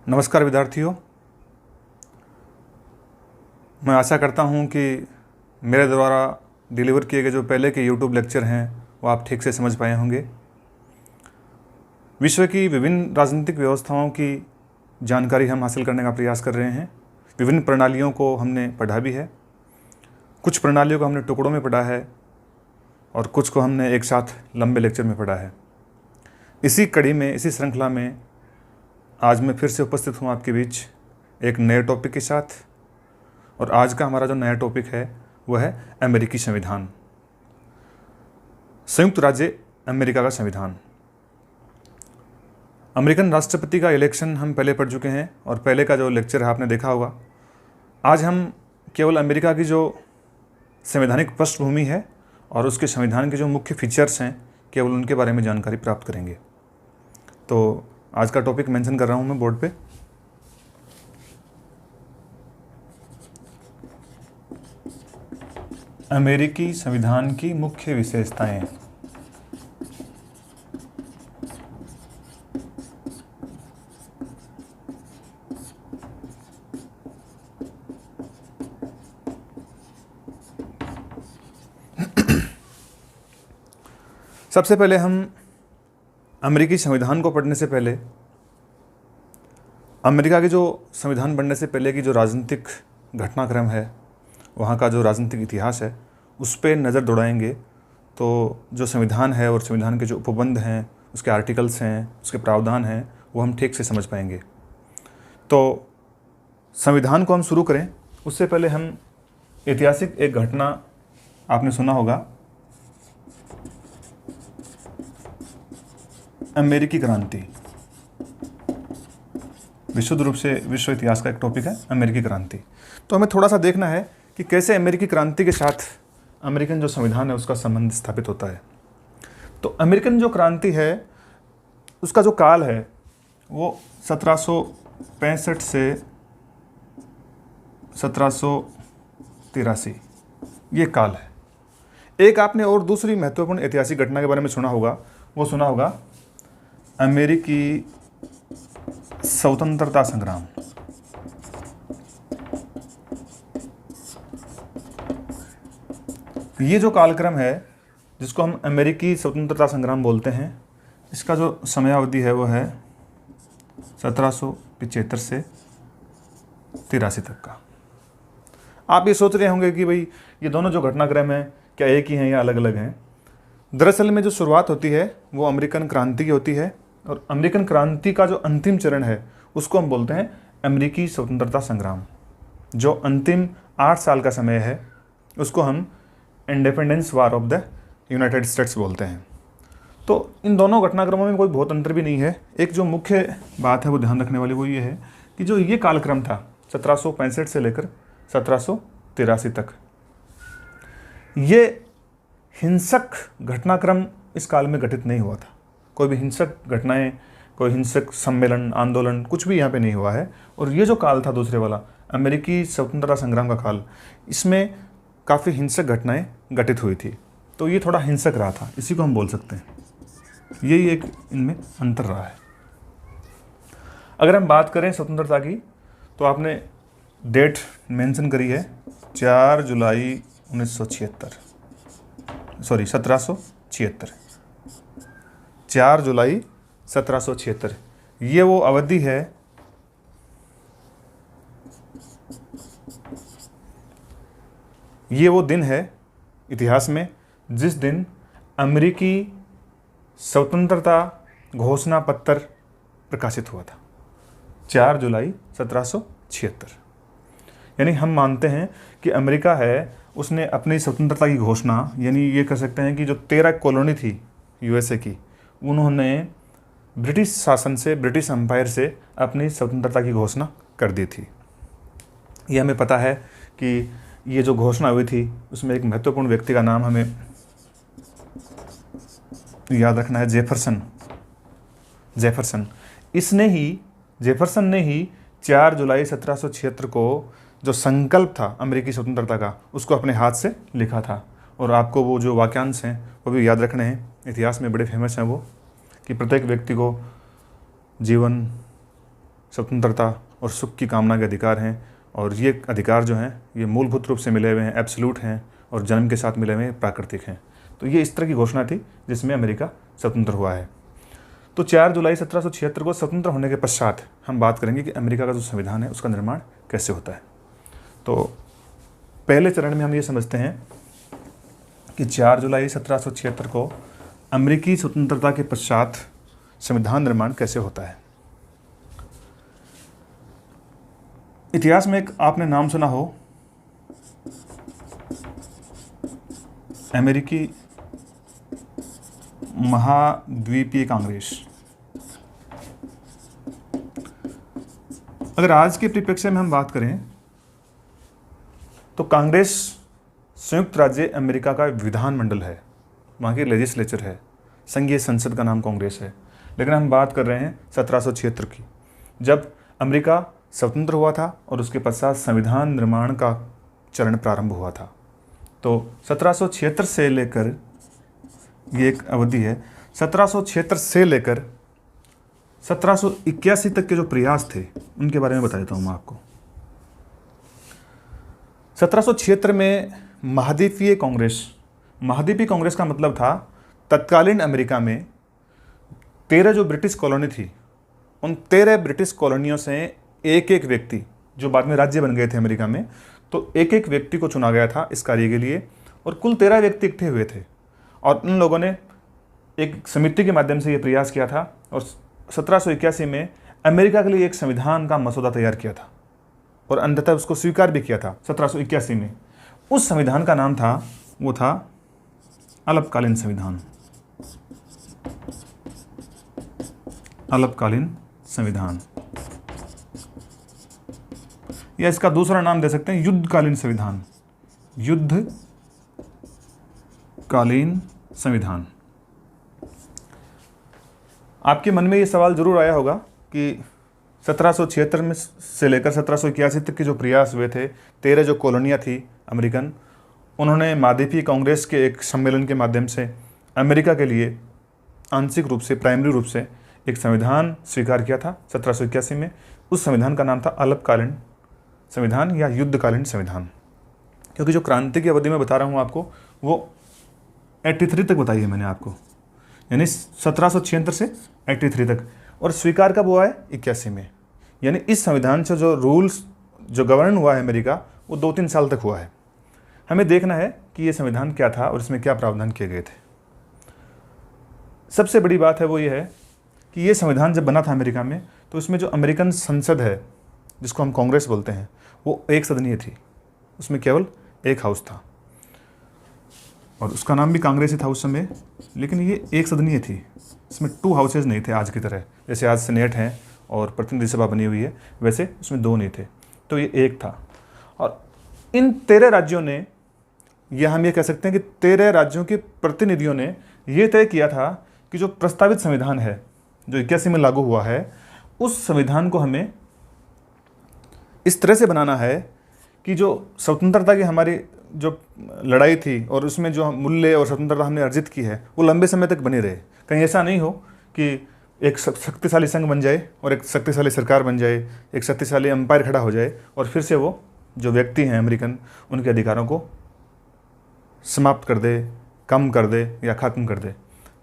नमस्कार विद्यार्थियों, मैं आशा करता हूं कि मेरे द्वारा डिलीवर किए गए जो पहले के YouTube लेक्चर हैं वो आप ठीक से समझ पाए होंगे। विश्व की विभिन्न राजनीतिक व्यवस्थाओं की जानकारी हम हासिल करने का प्रयास कर रहे हैं। विभिन्न प्रणालियों को हमने पढ़ा भी है, कुछ प्रणालियों को हमने टुकड़ों में पढ़ा है और कुछ को हमने एक साथ लंबे लेक्चर में पढ़ा है। इसी कड़ी में, इसी श्रृंखला में आज मैं फिर से उपस्थित हूँ आपके बीच एक नए टॉपिक के साथ। और आज का हमारा जो नया टॉपिक है वह है अमेरिकी संविधान, संयुक्त राज्य अमेरिका का संविधान। अमेरिकन राष्ट्रपति का इलेक्शन हम पहले पढ़ चुके हैं और पहले का जो लेक्चर है आपने देखा होगा। आज हम केवल अमेरिका की जो संवैधानिक पृष्ठभूमि है और उसके संविधान के जो मुख्य फीचर्स हैं केवल उनके बारे में जानकारी प्राप्त करेंगे। तो आज का टॉपिक मेंशन कर रहा हूं मैं बोर्ड पे। अमेरिकी संविधान की मुख्य विशेषताएं। सबसे पहले हम अमेरिकी संविधान को पढ़ने से पहले अमेरिका के जो संविधान बनने से पहले की जो राजनीतिक घटनाक्रम है, वहाँ का जो राजनीतिक इतिहास है, उस पर नज़र दौड़ाएंगे। तो जो संविधान है और संविधान के जो उपबंध हैं, उसके आर्टिकल्स हैं, उसके प्रावधान हैं, वो हम ठीक से समझ पाएंगे। तो संविधान को हम शुरू करें उससे पहले हम ऐतिहासिक एक घटना आपने सुना होगा, अमेरिकी क्रांति। विशुद्ध रूप से विश्व इतिहास का एक टॉपिक है अमेरिकी क्रांति। तो हमें थोड़ा सा देखना है कि कैसे अमेरिकी क्रांति के साथ अमेरिकन जो संविधान है उसका संबंध स्थापित होता है। तो अमेरिकन जो क्रांति है उसका जो काल है वो 1765 से 1783 ये काल है। एक आपने और दूसरी महत्वपूर्ण ऐतिहासिक घटना के बारे में सुना होगा, वो सुना होगा अमेरिकी स्वतंत्रता संग्राम। ये जो कालक्रम है जिसको हम अमेरिकी स्वतंत्रता संग्राम बोलते हैं, इसका जो समयावधि है वो है 1775 से 83 तक का। आप ये सोच रहे होंगे कि भाई ये दोनों जो घटनाक्रम हैं क्या एक ही हैं या अलग अलग हैं। दरअसल में जो शुरुआत होती है वो अमेरिकन क्रांति की होती है और अमेरिकन क्रांति का जो अंतिम चरण है उसको हम बोलते हैं अमेरिकी स्वतंत्रता संग्राम। जो अंतिम 8 साल का समय है उसको हम independence war of the United states बोलते हैं। तो इन दोनों घटनाक्रमों में कोई बहुत अंतर भी नहीं है। एक जो मुख्य बात है वो ध्यान रखने वाली वो ये है कि जो ये कालक्रम था 1765 से लेकर 1783 तक, ये हिंसक घटनाक्रम इस काल में घटित नहीं हुआ था। कोई भी हिंसक घटनाएं, कोई हिंसक सम्मेलन, आंदोलन कुछ भी यहाँ पे नहीं हुआ है। और ये जो काल था दूसरे वाला अमेरिकी स्वतंत्रता संग्राम का काल, इसमें काफ़ी हिंसक घटनाएं घटित हुई थी। तो ये थोड़ा हिंसक रहा था, इसी को हम बोल सकते हैं। यही एक इनमें अंतर रहा है। अगर हम बात करें स्वतंत्रता की तो आपने डेट मेंशन करी है 4 जुलाई 1776। 4 जुलाई 1776 ये वो अवधि है ये वो दिन है इतिहास में जिस दिन अमेरिकी स्वतंत्रता घोषणा पत्र प्रकाशित हुआ था। 4 जुलाई 1776। यानी हम मानते हैं कि अमेरिका है उसने अपनी स्वतंत्रता की घोषणा, यानी ये कह सकते हैं कि जो 13 कॉलोनी थी यूएसए की, उन्होंने ब्रिटिश शासन से, ब्रिटिश एम्पायर से अपनी स्वतंत्रता की घोषणा कर दी थी। ये हमें पता है कि ये जो घोषणा हुई थी उसमें एक महत्वपूर्ण व्यक्ति का नाम हमें याद रखना है, जेफरसन। जेफरसन ने ही 4 जुलाई 1776 को जो संकल्प था अमेरिकी स्वतंत्रता का उसको अपने हाथ से लिखा था। और आपको वो जो वाक्यांश हैं वो भी याद रखने हैं, इतिहास में बड़े फेमस हैं वो, कि प्रत्येक व्यक्ति को जीवन स्वतंत्रता और सुख की कामना के अधिकार हैं, और ये अधिकार जो हैं ये मूलभूत रूप से मिले हुए हैं, एब्सोल्यूट हैं, और जन्म के साथ मिले हुए हैं, प्राकृतिक हैं। तो ये इस तरह की घोषणा थी जिसमें अमेरिका स्वतंत्र हुआ है। तो 4 जुलाई 1776 को स्वतंत्र होने के पश्चात हम बात करेंगे कि अमेरिका का जो संविधान है उसका निर्माण कैसे होता है। तो पहले चरण में हम ये समझते हैं कि 4 जुलाई 1776 को अमेरिकी स्वतंत्रता के पश्चात संविधान निर्माण कैसे होता है। इतिहास में एक आपने नाम सुना हो, अमेरिकी महाद्वीपीय कांग्रेस। अगर आज के परिप्रेक्ष्य में हम बात करें तो कांग्रेस संयुक्त राज्य अमेरिका का विधानमंडल है, वहाँ की लेजिस्लेचर है, संघीय संसद का नाम कांग्रेस है। लेकिन हम बात कर रहे हैं 1776 की, जब अमेरिका स्वतंत्र हुआ था और उसके पश्चात संविधान निर्माण का चरण प्रारंभ हुआ था। तो 1776 से लेकर, ये एक अवधि है, 1776 से लेकर 1781 तक के जो प्रयास थे उनके बारे में बता देता हूँ मैं आपको। 1776 में महाद्वीपीय कांग्रेस का मतलब था तत्कालीन अमेरिका में 13 जो ब्रिटिश कॉलोनी थी, उन 13 ब्रिटिश कॉलोनियों से एक एक व्यक्ति, जो बाद में राज्य बन गए थे अमेरिका में, तो एक एक व्यक्ति को चुना गया था इस कार्य के लिए, और कुल 13 व्यक्ति इकट्ठे हुए थे, और उन लोगों ने एक समिति के माध्यम से ये प्रयास किया था, और 1781 में अमेरिका के लिए एक संविधान का मसौदा तैयार किया था, और अंततः उसको स्वीकार भी किया था 1781 में। उस संविधान का नाम था, वो था अल्पकालीन संविधान। अल्पकालीन संविधान, या इसका दूसरा नाम दे सकते हैं युद्धकालीन संविधान। युद्धकालीन संविधान। आपके मन में ये सवाल जरूर आया होगा कि 1776 में से लेकर 1781 तक के जो प्रयास हुए थे, 13 जो कॉलोनियाँ थी अमेरिकन, उन्होंने महाद्वीपीय कांग्रेस के एक सम्मेलन के माध्यम से अमेरिका के लिए आंशिक रूप से, प्राइमरी रूप से एक संविधान स्वीकार किया था 1781 में। उस संविधान का नाम था अल्पकालीन संविधान या युद्धकालीन संविधान, क्योंकि जो क्रांति की अवधि में बता रहा हूँ आपको, वो 83 तक बताई है मैंने आपको, यानी 1776 से 83 तक, और स्वीकार कब हुआ है 81 में। यानी इस संविधान से जो रूल्स, जो गवर्न हुआ है अमेरिका, वो 2-3 साल तक हुआ है। हमें देखना है कि ये संविधान क्या था और इसमें क्या प्रावधान किए गए थे। सबसे बड़ी बात है वो ये है कि ये संविधान जब बना था अमेरिका में, तो इसमें जो अमेरिकन संसद है, जिसको हम कांग्रेस बोलते हैं, वो एक सदनीय थी। उसमें केवल एक हाउस था, और उसका नाम भी कांग्रेस ही था उस समय, लेकिन ये एक सदनीय थी। इसमें 2 हाउसेज नहीं थे आज की तरह, जैसे आज सेनेट है और प्रतिनिधि सभा बनी हुई है, वैसे उसमें 2 नहीं थे, तो ये एक था। और इन 13 राज्यों ने, या हम ये कह सकते हैं कि 13 राज्यों के प्रतिनिधियों ने ये तय किया था कि जो प्रस्तावित संविधान है, जो 81 में लागू हुआ है, उस संविधान को हमें इस तरह से बनाना है कि जो स्वतंत्रता की हमारी जो लड़ाई थी और उसमें जो मूल्य और स्वतंत्रता हमने अर्जित की है, वो लंबे समय तक बनी रहे। कहीं ऐसा नहीं हो कि एक शक्तिशाली संघ बन जाए और एक शक्तिशाली सरकार बन जाए, एक शक्तिशाली एम्पायर खड़ा हो जाए, और फिर से वो जो व्यक्ति हैं अमेरिकन, उनके अधिकारों को समाप्त कर दे, कम कर दे या खत्म कर दे।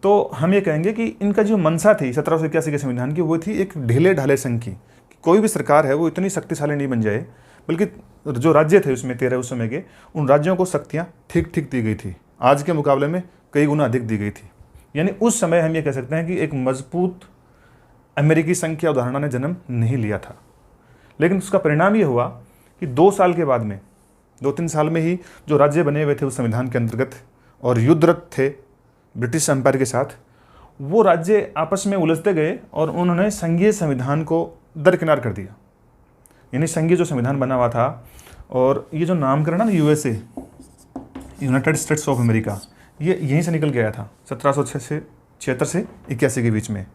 तो हम ये कहेंगे कि इनका जो मंशा थी 1781 के संविधान की, वो थी एक ढीले ढाले संघ की, कि कोई भी सरकार है वो इतनी शक्तिशाली नहीं बन जाए, बल्कि जो राज्य थे उसमें 13 उस समय के, उन राज्यों को शक्तियाँ ठीक ठीक दी गई थी, आज के मुकाबले में कई गुना अधिक दी गई थी। यानी उस समय हम ये कह सकते हैं कि एक मजबूत अमेरिकी संघ की अवधारणा ने जन्म नहीं लिया था। लेकिन उसका परिणाम ये हुआ कि 2 साल के बाद में, 2-3 साल में ही जो राज्य बने हुए थे उस संविधान के अंतर्गत और युद्धरत थे ब्रिटिश एम्पायर के साथ, वो राज्य आपस में उलझते गए और उन्होंने संघीय संविधान को दरकिनार कर दिया। यानी संघीय जो संविधान बना हुआ था, और ये जो नामकरण है ना USA, United states of America, ये यहीं से निकल गया था 1776 से 81 के बीच में।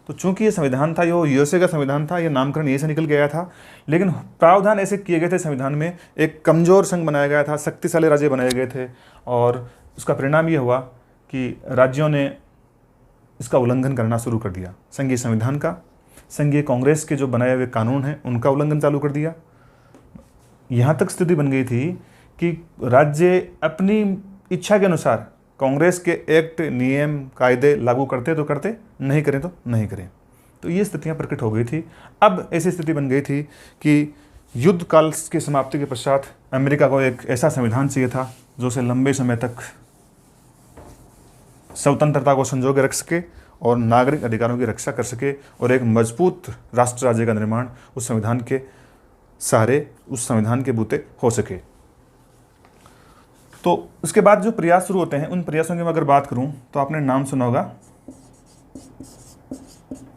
तो चूंकि ये संविधान था, ये यूएसए का संविधान था, ये नामकरण यहीं से निकल गया था। लेकिन प्रावधान ऐसे किए गए थे संविधान में, एक कमज़ोर संघ बनाया गया था, शक्तिशाली राज्य बनाए गए थे, और उसका परिणाम ये हुआ कि राज्यों ने इसका उल्लंघन करना शुरू कर दिया संघीय संविधान का। संघीय कांग्रेस के जो बनाए हुए कानून हैं उनका उल्लंघन चालू कर दिया। यहाँ तक स्थिति बन गई थी कि राज्य अपनी इच्छा के अनुसार कांग्रेस के एक्ट, नियम, कायदे लागू करते तो करते, नहीं करें तो नहीं करें। तो ये स्थितियाँ प्रकट हो गई थी। अब ऐसी स्थिति बन गई थी कि युद्ध काल की समाप्ति के पश्चात अमेरिका को एक ऐसा संविधान चाहिए था जो उसे लंबे समय तक स्वतंत्रता को संजो के रख सके और नागरिक अधिकारों की रक्षा कर सके और एक मजबूत राष्ट्र राज्य का निर्माण उस संविधान के सहारे, उस संविधान के बूते हो सके। तो उसके बाद जो प्रयास शुरू होते हैं, उन प्रयासों की मैं अगर बात करूं तो आपने नाम सुना होगा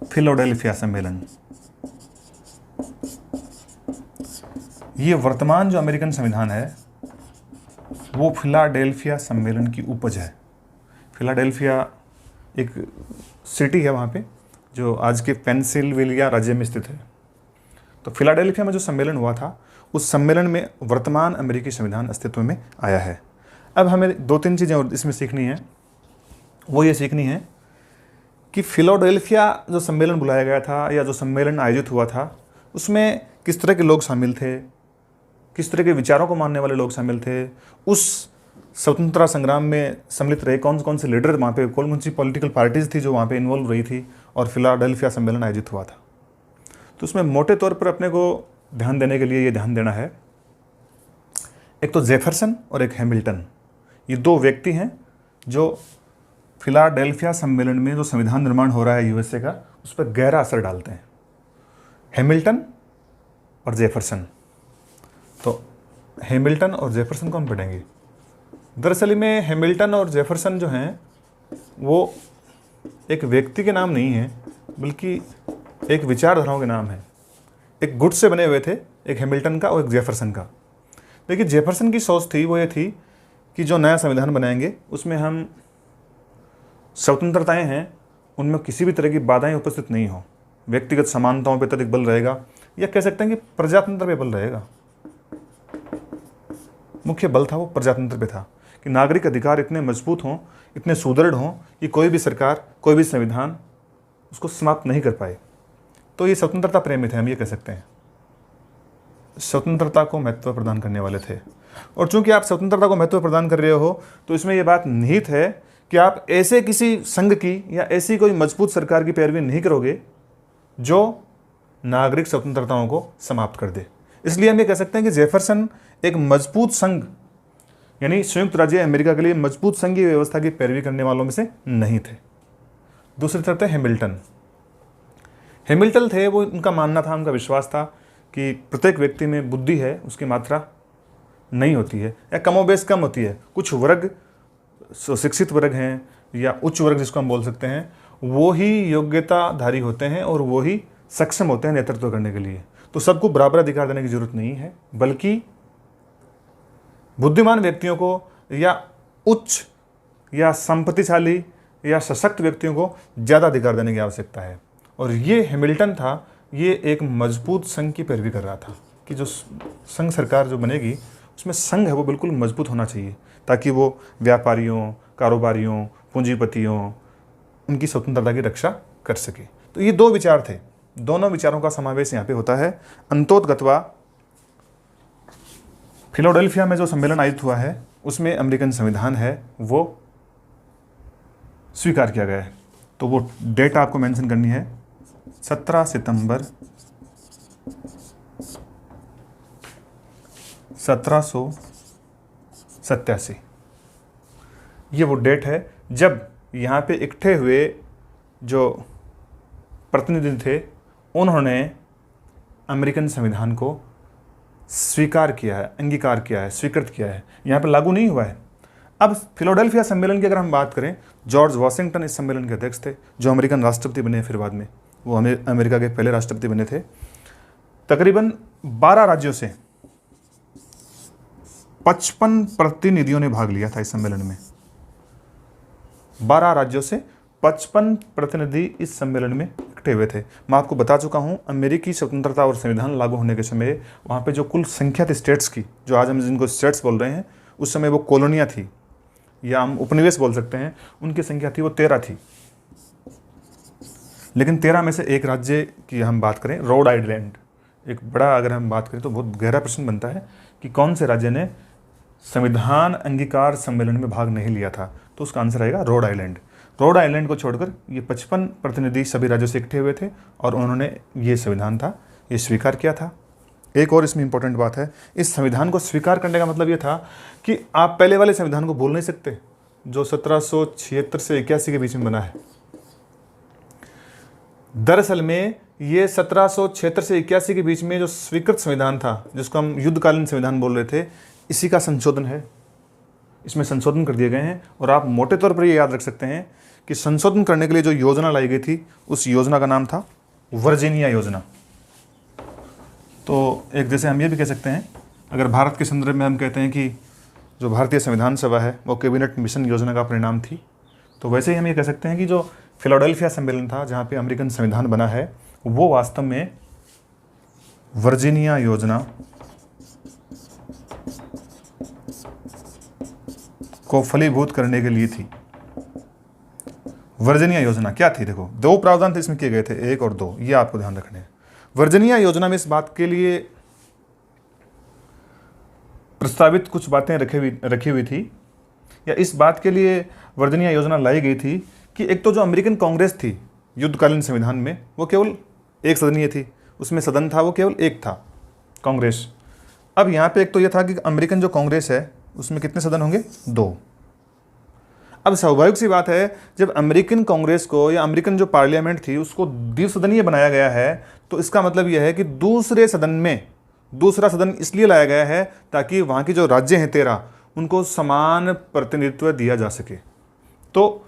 फिलाडेल्फिया सम्मेलन। ये वर्तमान जो अमेरिकन संविधान है वो फिलाडेल्फिया सम्मेलन की उपज है। फिलाडेल्फिया एक सिटी है वहाँ पे जो आज के पेंसिल्वेनिया राज्य में स्थित है। तो फिलाडेल्फिया में जो सम्मेलन हुआ था, उस सम्मेलन में वर्तमान अमेरिकी संविधान अस्तित्व में आया है। अब हमें 2-3 चीज़ें और इसमें सीखनी है। वो ये सीखनी है कि फिलाडेल्फिया जो सम्मेलन बुलाया गया था या जो सम्मेलन आयोजित हुआ था, उसमें किस तरह के लोग शामिल थे, किस तरह के विचारों को मानने वाले लोग शामिल थे, उस स्वतंत्रता संग्राम में सम्मिलित रहे कौन कौन से लीडर वहाँ पे, कौन कौन सी पॉलिटिकल पार्टीज थी जो वहाँ पे इन्वॉल्व रही थी और फिलाडेल्फिया सम्मेलन आयोजित हुआ था। तो उसमें मोटे तौर पर अपने को ध्यान देने के लिए ये ध्यान देना है, एक तो जेफरसन और एक हैमिल्टन, ये 2 व्यक्ति हैं जो फिलाडेल्फिया सम्मेलन में जो संविधान निर्माण हो रहा है यूएसए का, उस पर गहरा असर डालते हैं। हैमिल्टन और जेफरसन। तो हैमिल्टन और जेफरसन को हम पढ़ेंगे। दरअसल में हैमिल्टन और जेफरसन जो हैं वो एक व्यक्ति के नाम नहीं है, बल्कि एक विचारधाराओं के नाम है। एक गुट से बने हुए थे, एक हैमिल्टन का और एक जेफरसन का। देखिए, जेफरसन की सोच थी, वो ये थी कि जो नया संविधान बनाएंगे उसमें हम स्वतंत्रताएं हैं उनमें किसी भी तरह की बाधाएं उपस्थित नहीं हो, व्यक्तिगत समानताओं पर अत्यधिक बल रहेगा, या कह सकते हैं कि प्रजातंत्र पे बल रहेगा। मुख्य बल था वो प्रजातंत्र पे था कि नागरिक अधिकार इतने मजबूत हों, इतने सुदृढ़ हों कि कोई भी सरकार, कोई भी संविधान उसको समाप्त नहीं कर पाए। तो ये स्वतंत्रता प्रेमी थे, हम ये कह सकते हैं, स्वतंत्रता को महत्व प्रदान करने वाले थे। और चूंकि आप स्वतंत्रता को महत्व प्रदान कर रहे हो तो इसमें यह बात निहित है कि आप ऐसे किसी संघ की या ऐसी कोई मजबूत सरकार की पैरवी नहीं करोगे जो नागरिक स्वतंत्रताओं को समाप्त कर दे। इसलिए हम ये कह सकते हैं कि जेफरसन एक मजबूत संघ, यानी संयुक्त राज्य अमेरिका के लिए मजबूत संघीय व्यवस्था की पैरवी करने वालों में से नहीं थे। दूसरी तरफ थे हैमिल्टन। हैमिल्टन थे, वो उनका मानना था, उनका विश्वास था कि प्रत्येक व्यक्ति में बुद्धि है, उसकी मात्रा नहीं होती है या कमोबेश कम होती है। कुछ वर्ग, शिक्षित वर्ग हैं या उच्च वर्ग जिसको हम बोल सकते हैं, वो ही योग्यताधारी होते हैं और वो ही सक्षम होते हैं नेतृत्व करने के लिए। तो सबको बराबर अधिकार देने की जरूरत नहीं है, बल्कि बुद्धिमान व्यक्तियों को या उच्च या संपत्तिशाली या सशक्त व्यक्तियों को ज़्यादा अधिकार देने की आवश्यकता है। और ये हैमिल्टन था, ये एक मजबूत संघ की पैरवी कर रहा था कि जो संघ सरकार जो बनेगी उसमें संघ है वो बिल्कुल मजबूत होना चाहिए, ताकि वो व्यापारियों, कारोबारियों, पूंजीपतियों, उनकी स्वतंत्रता की रक्षा कर सके। तो ये 2 विचार थे, दोनों विचारों का समावेश यहाँ पे होता है। अंतोतगत्वा फिलाडेल्फिया में जो सम्मेलन आयोजित हुआ है उसमें अमेरिकन संविधान है वो स्वीकार किया गया है। तो वो डेट आपको मेंशन करनी है, 17 सितंबर 1787। ये वो डेट है जब यहाँ पे इकट्ठे हुए जो प्रतिनिधि थे उन्होंने अमेरिकन संविधान को स्वीकार किया है, अंगीकार किया है, स्वीकृत किया है। यहाँ पे लागू नहीं हुआ है। अब फिलाडेल्फिया सम्मेलन की अगर हम बात करें, जॉर्ज वॉशिंगटन इस सम्मेलन के अध्यक्ष थे, जो अमेरिकन राष्ट्रपति बने फिर बाद में, वो अमेरिका के पहले राष्ट्रपति बने थे। तकरीबन 12 राज्यों से 55 प्रतिनिधियों ने भाग लिया था इस सम्मेलन में। 12 राज्यों से 55 प्रतिनिधि इस सम्मेलन में इकट्ठे हुए थे। मैं आपको बता चुका हूँ, अमेरिकी स्वतंत्रता और संविधान लागू होने के समय वहाँ पे जो कुल संख्या थी स्टेट्स की, जो आज हम जिनको स्टेट्स बोल रहे हैं, उस समय वो कॉलोनियाँ थी या हम उपनिवेश बोल सकते हैं, उनकी संख्या थी वो 13 थी। लेकिन 13 में से एक राज्य की हम बात करें, रोड आइलैंड, एक बड़ा अगर हम बात करें तो बहुत गहरा प्रश्न बनता है कि कौन से राज्य ने संविधान अंगीकार सम्मेलन में भाग नहीं लिया था, तो उसका आंसर आएगा रोड आइलैंड। रोड आइलैंड को छोड़कर ये 55 प्रतिनिधि सभी राज्यों से इकट्ठे हुए थे और उन्होंने ये संविधान था ये स्वीकार किया था। एक और इसमें इंपॉर्टेंट बात है, इस संविधान को स्वीकार करने का मतलब ये था कि आप पहले वाले संविधान को भूल नहीं सकते जो 1776 से 81 के बीच में बना है। दरअसल में ये 1776 से 81 के बीच में जो स्वीकृत संविधान था, जिसको हम युद्धकालीन संविधान बोल रहे थे, इसी का संशोधन है। इसमें संशोधन कर दिए गए हैं और आप मोटे तौर पर ये याद रख सकते हैं कि संशोधन करने के लिए जो योजना लाई गई थी उस योजना का नाम था वर्जीनिया योजना। तो एक जैसे हम ये भी कह सकते हैं, अगर भारत के संदर्भ में हम कहते हैं कि जो भारतीय संविधान सभा है वो कैबिनेट मिशन योजना का परिणाम थी, तो वैसे ही हम ये कह सकते हैं कि जो फिलाडेल्फिया सम्मेलन था जहाँ पे अमेरिकन संविधान बना है, वो वास्तव में वर्जीनिया योजना को फलीभूत करने के लिए थी। वर्जीनिया योजना क्या थी? देखो, दो प्रावधान थे इसमें किए गए थे, 1 और 2, ये आपको ध्यान रखने हैं। वर्जीनिया योजना में इस बात के लिए प्रस्तावित कुछ बातें रखी हुई थी, या इस बात के लिए वर्जीनिया योजना लाई गई थी कि एक तो जो अमेरिकन कांग्रेस थी युद्धकालीन संविधान में, वो केवल एक सदनीय थी, उसमें सदन था वो केवल एक था, कांग्रेस। अब यहाँ पे एक तो ये था कि अमेरिकन जो कांग्रेस है उसमें कितने सदन होंगे? 2। अब स्वाभाविक सी बात है, जब अमेरिकन कांग्रेस को या अमेरिकन जो पार्लियामेंट थी उसको द्विसदनीय बनाया गया है, तो इसका मतलब यह है कि दूसरे सदन में दूसरा सदन इसलिए लाया गया है ताकि वहाँ की जो राज्य हैं 13, उनको समान प्रतिनिधित्व दिया जा सके। तो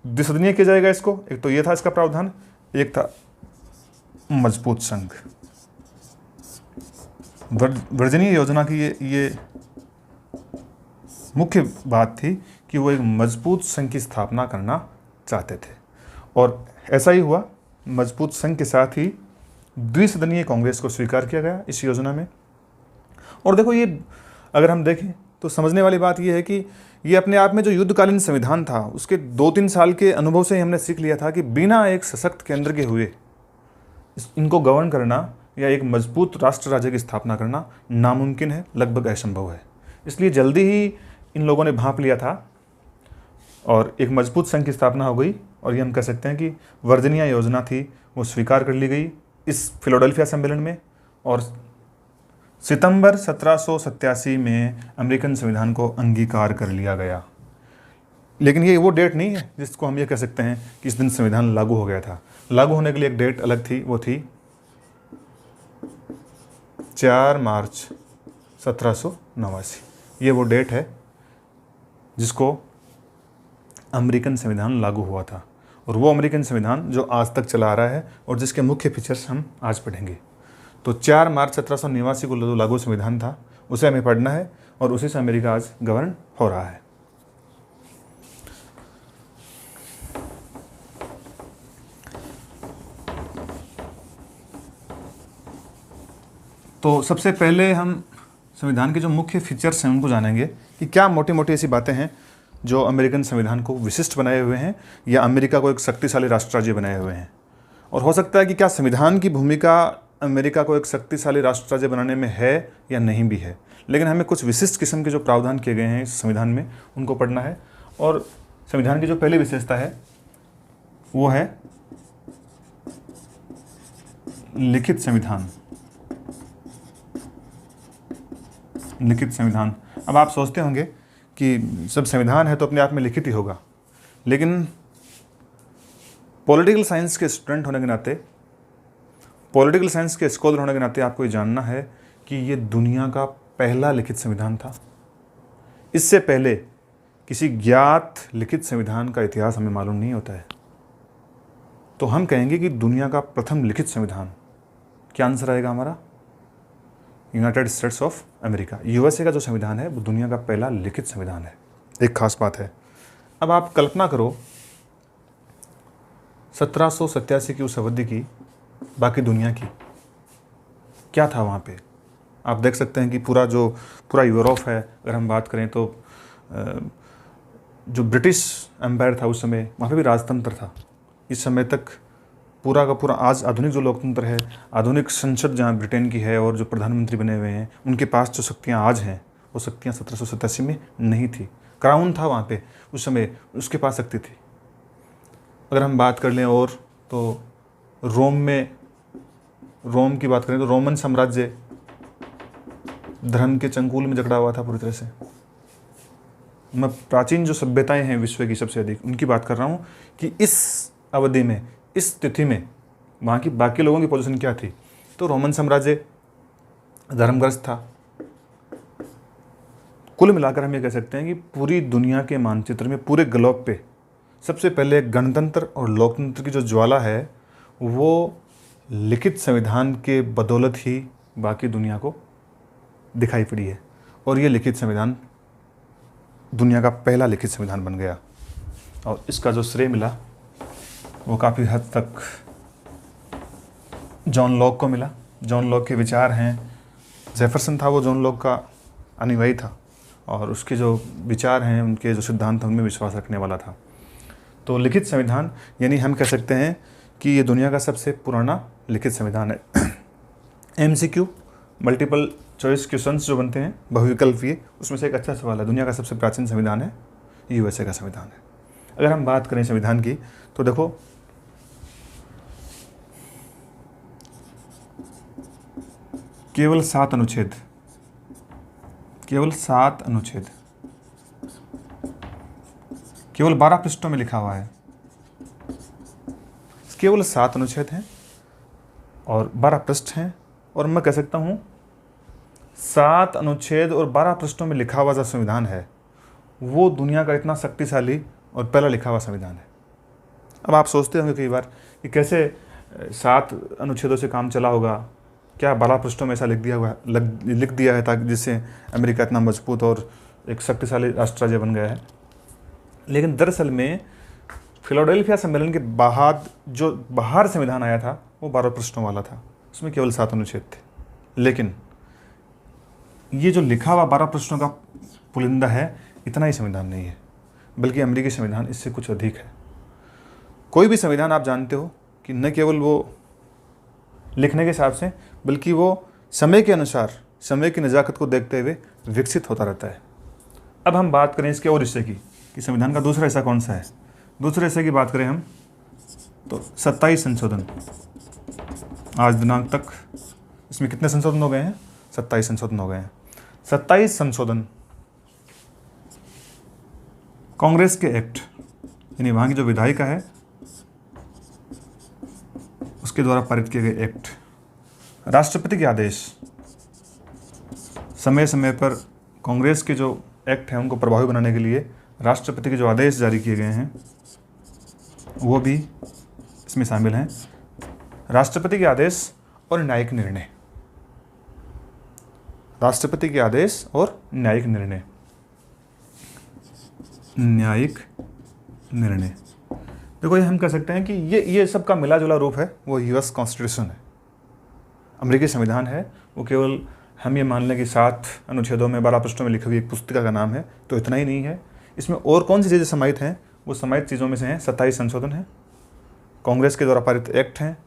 द्विसदनीय किया जाएगा इसको। एक तो ये था इसका प्रावधान, एक था मजबूत संघ। वर्जीनिया योजना की ये मुख्य बात थी कि वो एक मजबूत संघ की स्थापना करना चाहते थे, और ऐसा ही हुआ। मजबूत संघ के साथ ही द्विसदनीय कांग्रेस को स्वीकार किया गया इस योजना में। और देखो, ये अगर हम देखें तो समझने वाली बात ये है कि ये अपने आप में जो युद्धकालीन संविधान था उसके 2-3 साल के अनुभव से ही हमने सीख लिया था कि बिना एक सशक्त केंद्र के हुए इनको गवर्न करना या एक मजबूत राष्ट्र राज्य की स्थापना करना नामुमकिन है, लगभग असंभव है। इसलिए जल्दी ही इन लोगों ने भांप लिया था और एक मजबूत संघ की स्थापना हो गई, और ये हम कह सकते हैं कि वर्जीनिया योजना थी वो स्वीकार कर ली गई इस फिलाडेल्फिया सम्मेलन में, और सितंबर 1787 में अमेरिकन संविधान को अंगीकार कर लिया गया। लेकिन ये वो डेट नहीं है जिसको हम ये कह सकते हैं कि इस दिन संविधान लागू हो गया था। लागू होने के लिए एक डेट अलग थी, वो थी 4 मार्च 1789। ये वो डेट है जिसको अमेरिकन संविधान लागू हुआ था, और वो अमेरिकन संविधान जो आज तक चला आ रहा है और जिसके मुख्य फीचर्स हम आज पढ़ेंगे। तो 4 मार्च 1789 को जो लागू संविधान था उसे हमें पढ़ना है, और उसी से अमेरिका आज गवर्न हो रहा है। तो सबसे पहले हम संविधान के जो मुख्य फीचर्स हैं उनको जानेंगे कि क्या मोटी मोटी ऐसी बातें हैं जो अमेरिकन संविधान को विशिष्ट बनाए हुए हैं या अमेरिका को एक शक्तिशाली राष्ट्र राज्य बनाए हुए हैं। और हो सकता है कि क्या संविधान की भूमिका अमेरिका को एक शक्तिशाली राष्ट्र राज्य बनाने में है या नहीं भी है, लेकिन हमें कुछ विशिष्ट किस्म के जो प्रावधान किए गए हैं इस संविधान में उनको पढ़ना है। और संविधान की जो पहली विशेषता है वो है लिखित संविधान। लिखित संविधान। अब आप सोचते होंगे कि जब संविधान है तो अपने आप में लिखित ही होगा, लेकिन पॉलिटिकल साइंस के स्टूडेंट होने के नाते, पॉलिटिकल साइंस के स्कॉलर होने के नाते आपको ये जानना है कि ये दुनिया का पहला लिखित संविधान था। इससे पहले किसी ज्ञात लिखित संविधान का इतिहास हमें मालूम नहीं होता है। तो हम कहेंगे कि दुनिया का प्रथम लिखित संविधान, क्या आंसर आएगा हमारा? United states of America, USA का जो संविधान है वो दुनिया का पहला लिखित संविधान है। एक खास बात है। अब आप कल्पना करो 1787 की उस अवधि की, बाकी दुनिया की क्या था वहाँ पे। आप देख सकते हैं कि पूरा यूरोप है, अगर हम बात करें तो जो ब्रिटिश एम्पायर था उस समय, वहाँ पे भी राजतंत्र था। इस समय तक पूरा का पूरा आज आधुनिक जो लोकतंत्र है, आधुनिक संसद जहाँ ब्रिटेन की है और जो प्रधानमंत्री बने हुए हैं, उनके पास जो शक्तियाँ आज हैं वो शक्तियाँ 1787 में नहीं थी। क्राउन था वहाँ पे उस समय, उसके पास शक्ति थी। अगर हम बात कर लें और तो रोम की बात करें तो रोमन साम्राज्य धर्म के चंगुल में जकड़ा हुआ था पूरी तरह से। मैं प्राचीन जो सभ्यताएं हैं विश्व की सबसे अधिक, उनकी बात कर रहा हूँ कि इस अवधि में, इस तिथि में वहाँ की बाकी लोगों की पोजीशन क्या थी। तो रोमन साम्राज्य धर्मग्रस्त था। कुल मिलाकर हम ये कह सकते हैं कि पूरी दुनिया के मानचित्र में, पूरे ग्लोब पे सबसे पहले गणतंत्र और लोकतंत्र की जो ज्वाला है वो लिखित संविधान के बदौलत ही बाकी दुनिया को दिखाई पड़ी है। और ये लिखित संविधान दुनिया का पहला लिखित संविधान बन गया। और इसका जो श्रेय मिला वो काफ़ी हद तक जॉन लॉक को मिला। जॉन लॉक के विचार हैं, जेफरसन था वो जॉन लॉक का अनुयायी था और उसके जो विचार हैं, उनके जो सिद्धांत हैं, उनमें विश्वास रखने वाला था। तो लिखित संविधान यानी हम कह सकते हैं कि ये दुनिया का सबसे पुराना लिखित संविधान है। MCQ मल्टीपल चॉइस क्वेश्चंस जो बनते हैं बहुविकल्पीय, उसमें से एक अच्छा सवाल है, दुनिया का सबसे प्राचीन संविधान है USA का संविधान है। अगर हम बात करें संविधान की तो देखो केवल 7 अनुच्छेद, केवल 7 अनुच्छेद, केवल 12 पृष्ठों में लिखा हुआ है। केवल 7 अनुच्छेद हैं और 12 पृष्ठ हैं। और मैं कह सकता हूँ 7 अनुच्छेद और 12 पृष्ठों में लिखा हुआ जो संविधान है वो दुनिया का इतना शक्तिशाली और पहला लिखा हुआ संविधान है। अब आप सोचते होंगे कई बार कि कैसे 7 अनुच्छेदों से काम चला होगा, क्या 12 पृष्ठों में ऐसा लिख दिया है ताकि जिससे अमेरिका इतना मजबूत और एक शक्तिशाली राष्ट्र राज्य बन गया है। लेकिन दरअसल में फिलाडेल्फिया सम्मेलन के बाद जो बाहर संविधान आया था वो 12 पृष्ठों वाला था, उसमें केवल 7 अनुच्छेद थे। लेकिन ये जो लिखा हुआ 12 पृष्ठों का पुलिंदा है, इतना ही संविधान नहीं है, बल्कि अमेरिकी संविधान इससे कुछ अधिक है। कोई भी संविधान आप जानते हो कि न केवल वो लिखने के हिसाब से, बल्कि वो समय के अनुसार, समय की नज़ाकत को देखते हुए विकसित होता रहता है। अब हम बात करें इसके और हिस्से की कि संविधान का दूसरा हिस्सा कौन सा है। दूसरे हिस्से की बात करें हम तो 27 संशोधन। आज दिनांक तक इसमें कितने संशोधन हो गए हैं? 27 संशोधन हो गए हैं। 27 संशोधन कांग्रेस के एक्ट यानी वहाँ की जो विधायिका है उसके द्वारा पारित किए गए एक्ट, राष्ट्रपति के आदेश, समय समय पर कांग्रेस के जो एक्ट हैं उनको प्रभावी बनाने के लिए राष्ट्रपति के जो आदेश जारी किए गए हैं वो भी इसमें शामिल हैं। राष्ट्रपति के आदेश और न्यायिक निर्णय, राष्ट्रपति के आदेश और न्यायिक निर्णय, न्यायिक निर्णय। देखो ये हम कह सकते हैं कि ये सब का मिला जुला रूप है वो US कॉन्स्टिट्यूशन है, अमेरिकी संविधान है। वो केवल हम ये मान लें कि 7 अनुच्छेदों में 12 पृष्ठों में लिखी हुई एक पुस्तिका का नाम है, तो इतना ही नहीं है। इसमें और कौन सी चीज़ें समाहित हैं? वो समाहित चीज़ों में से हैं 27 संशोधन हैं, कांग्रेस के द्वारा पारित एक्ट हैं,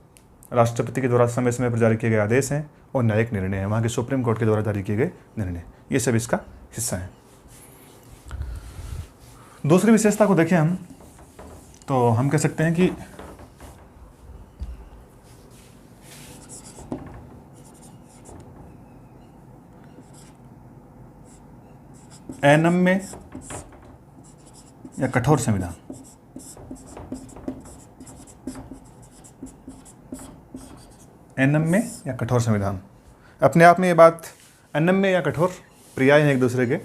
राष्ट्रपति के द्वारा समय समय पर जारी किए गए आदेश हैं और न्यायिक निर्णय हैं, वहाँ के सुप्रीम कोर्ट के द्वारा जारी किए गए निर्णय। ये सब इसका हिस्सा हैं। दूसरी विशेषता को देखें हम तो हम कह सकते हैं कि अनम्य या कठोर संविधान। अनम्य या कठोर संविधान, अपने आप में ये बात अनम्य या कठोर पर्याय हैं एक दूसरे के,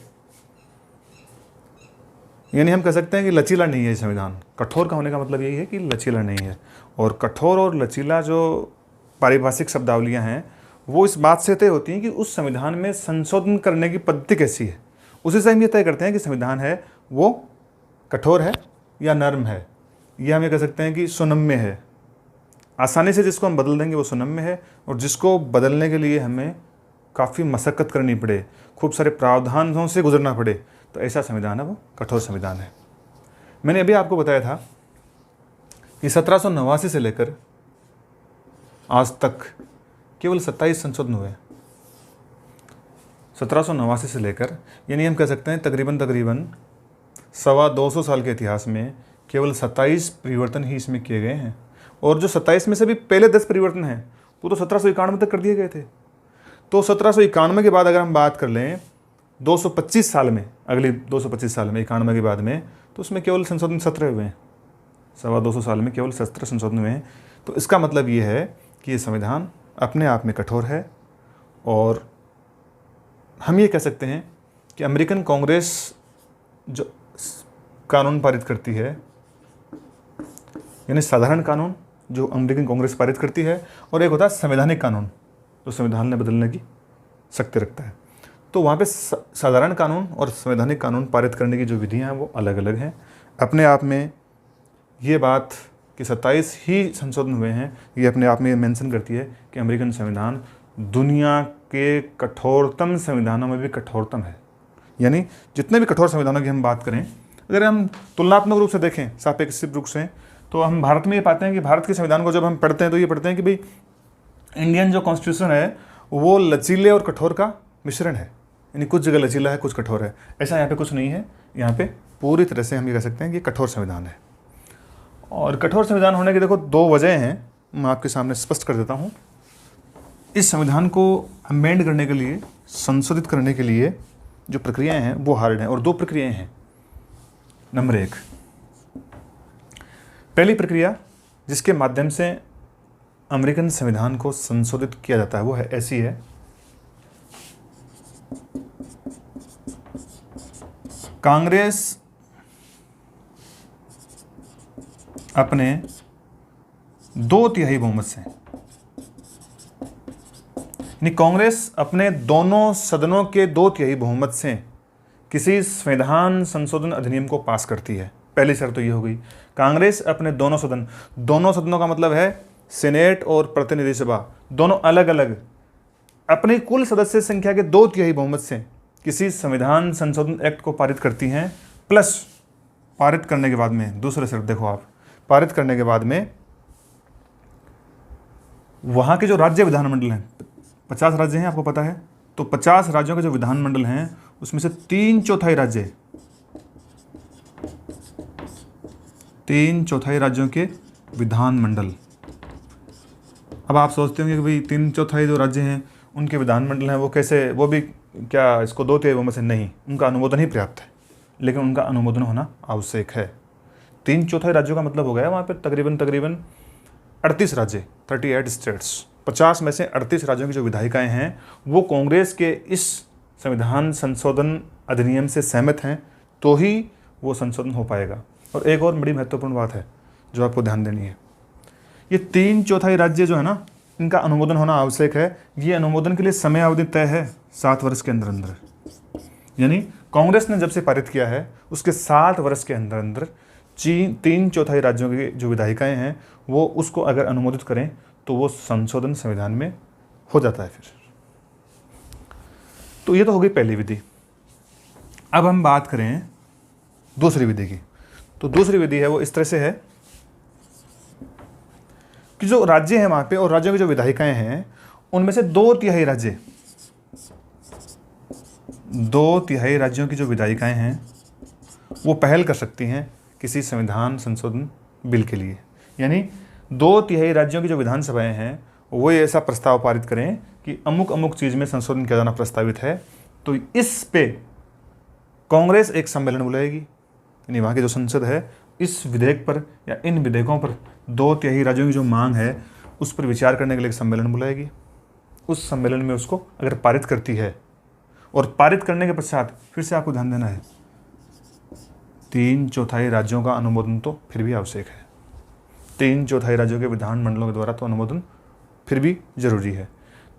यानी हम कह सकते हैं कि लचीला नहीं है संविधान। कठोर का होने का मतलब यही है कि लचीला नहीं है। और कठोर और लचीला जो पारिभाषिक शब्दावलियां हैं वो इस बात से तय होती हैं कि उस संविधान में संशोधन करने की पद्धति कैसी है। उसी से हम ये तय करते हैं कि संविधान है वो कठोर है या नर्म है। ये हम ये कह सकते हैं कि सुनम्य है, आसानी से जिसको हम बदल देंगे वो सुनम्य है, और जिसको बदलने के लिए हमें काफ़ी मशक्क़त करनी पड़े, खूब सारे प्रावधानों से गुजरना पड़े, तो ऐसा संविधान है वो कठोर संविधान है। मैंने अभी आपको बताया था कि 1789 से लेकर आज तक केवल 27 संशोधन हुए 1789 से लेकर, यानी हम कह सकते हैं तकरीबन 250 साल के इतिहास में केवल 27 परिवर्तन ही इसमें किए गए हैं। और जो 27 में से भी पहले 10 परिवर्तन हैं वो तो 1791 तक कर दिए गए थे। तो 1791 के बाद अगर हम बात कर लें 225 साल में, अगली 225 साल में 91 के बाद में, तो उसमें केवल संशोधन 17 हुए हैं। 250 साल में केवल 17 संशोधन हुए हैं। तो इसका मतलब ये है कि ये संविधान अपने आप में कठोर है। और हम ये कह सकते हैं कि अमेरिकन कांग्रेस जो कानून पारित करती है, यानी साधारण कानून जो अमेरिकन कांग्रेस पारित करती है, और एक होता है संवैधानिक कानून जो संविधान ने बदलने की शक्ति रखता है। तो वहाँ पे साधारण कानून और संवैधानिक कानून पारित करने की जो विधियाँ हैं वो अलग अलग हैं। अपने आप में ये बात कि 27 ही संशोधन हुए हैं, ये अपने आप में मेंशन करती है कि अमेरिकन संविधान दुनिया के कठोरतम संविधानों में भी कठोरतम है। यानी जितने भी कठोर संविधानों की हम बात करें, अगर हम तुलनात्मक रूप से देखें, सापेक्षिक रूप से, तो हम भारत में ये पाते हैं कि भारत के संविधान को जब हम पढ़ते हैं तो ये पढ़ते हैं कि भाई इंडियन जो कॉन्स्टिट्यूशन है वो लचीले और कठोर का मिश्रण है। यानी कुछ जगह लचीला है, कुछ कठोर है। ऐसा यहाँ पे कुछ नहीं है। यहाँ पे पूरी तरह से हम ये कह सकते हैं कि कठोर संविधान है। और कठोर संविधान होने की देखो 2 वजह हैं, मैं आपके सामने स्पष्ट कर देता हूँ। इस संविधान को अमेंड करने के लिए, संशोधित करने के लिए जो प्रक्रियाएँ हैं वो हार्ड हैं, और 2 प्रक्रियाएँ हैं। नंबर 1, पहली प्रक्रिया जिसके माध्यम से अमेरिकन संविधान को संशोधित किया जाता है वो है ऐसी है, कांग्रेस अपने 2/3 बहुमत से, यानी कांग्रेस अपने दोनों सदनों के 2/3 बहुमत से किसी संविधान संशोधन अधिनियम को पास करती है। पहली शर्त तो ये हो गई, कांग्रेस अपने दोनों सदनों का मतलब है सीनेट और प्रतिनिधि सभा, दोनों अलग अलग अपनी कुल सदस्य संख्या के 2/3 बहुमत से किसी संविधान संशोधन एक्ट को पारित करती हैं। प्लस पारित करने के बाद में, दूसरे शर्त देखो आप, पारित करने के बाद में वहाँ के जो राज्य विधानमंडल हैं, 50 राज्य हैं आपको पता है, तो 50 राज्यों के जो विधानमंडल हैं उसमें से 3/4 राज्य, 3/4 राज्यों के विधानमंडल। अब आप सोचते होंगे कि भाई 3/4 जो राज्य हैं उनके विधानमंडल हैं वो कैसे, वो भी क्या इसको 2/3 बहुमत से? नहीं, उनका अनुमोदन ही पर्याप्त है, लेकिन उनका अनुमोदन होना आवश्यक है। 3/4 राज्यों का मतलब हो गया वहाँ पे तकरीबन 38 राज्य, 38 स्टेट्स, 50 में से 38 राज्यों की जो विधायिकाएँ हैं वो कांग्रेस के इस संविधान संशोधन अधिनियम से सहमत हैं, तो ही वो संशोधन हो पाएगा। और एक और बड़ी महत्वपूर्ण बात है जो आपको ध्यान देनी है, ये 3/4 राज्य जो है ना, इनका अनुमोदन होना आवश्यक है। ये अनुमोदन के लिए समय अवधि तय है 7 वर्ष के अंदर अंदर, यानी कांग्रेस ने जब से पारित किया है उसके 7 वर्ष के अंदर अंदर 3/4 राज्यों की जो विधायिकाएँ हैं वो उसको अगर अनुमोदित करें तो वो संशोधन संविधान में हो जाता है फिर। तो ये तो हो गई पहली विधि। अब हम बात करें दूसरी विधि की। तो दूसरी विधि है वो इस तरह से है कि जो राज्य हैं वहाँ पे और राज्यों की जो विधायिकाएं हैं उनमें से 2/3 राज्य, 2/3 राज्यों की जो विधायिकाएं हैं वो पहल कर सकती हैं किसी संविधान संशोधन बिल के लिए। यानी 2/3 राज्यों की जो विधानसभाएं हैं वो ये ऐसा प्रस्ताव पारित करें कि अमुक अमुक चीज़ में संशोधन किया जाना प्रस्तावित है, तो इस पे कांग्रेस एक सम्मेलन बुलाएगी। यानी वहाँ की जो संसद है इस विधेयक पर या इन विधेयकों पर 2/3 राज्यों की जो मांग है उस पर विचार करने के लिए एक सम्मेलन बुलाएगी। उस सम्मेलन में उसको अगर पारित करती है, और पारित करने के पश्चात फिर से आपको ध्यान देना है 3/4 राज्यों का अनुमोदन तो फिर भी आवश्यक है। 3/4 राज्यों के विधानमंडलों के द्वारा तो अनुमोदन फिर भी जरूरी है।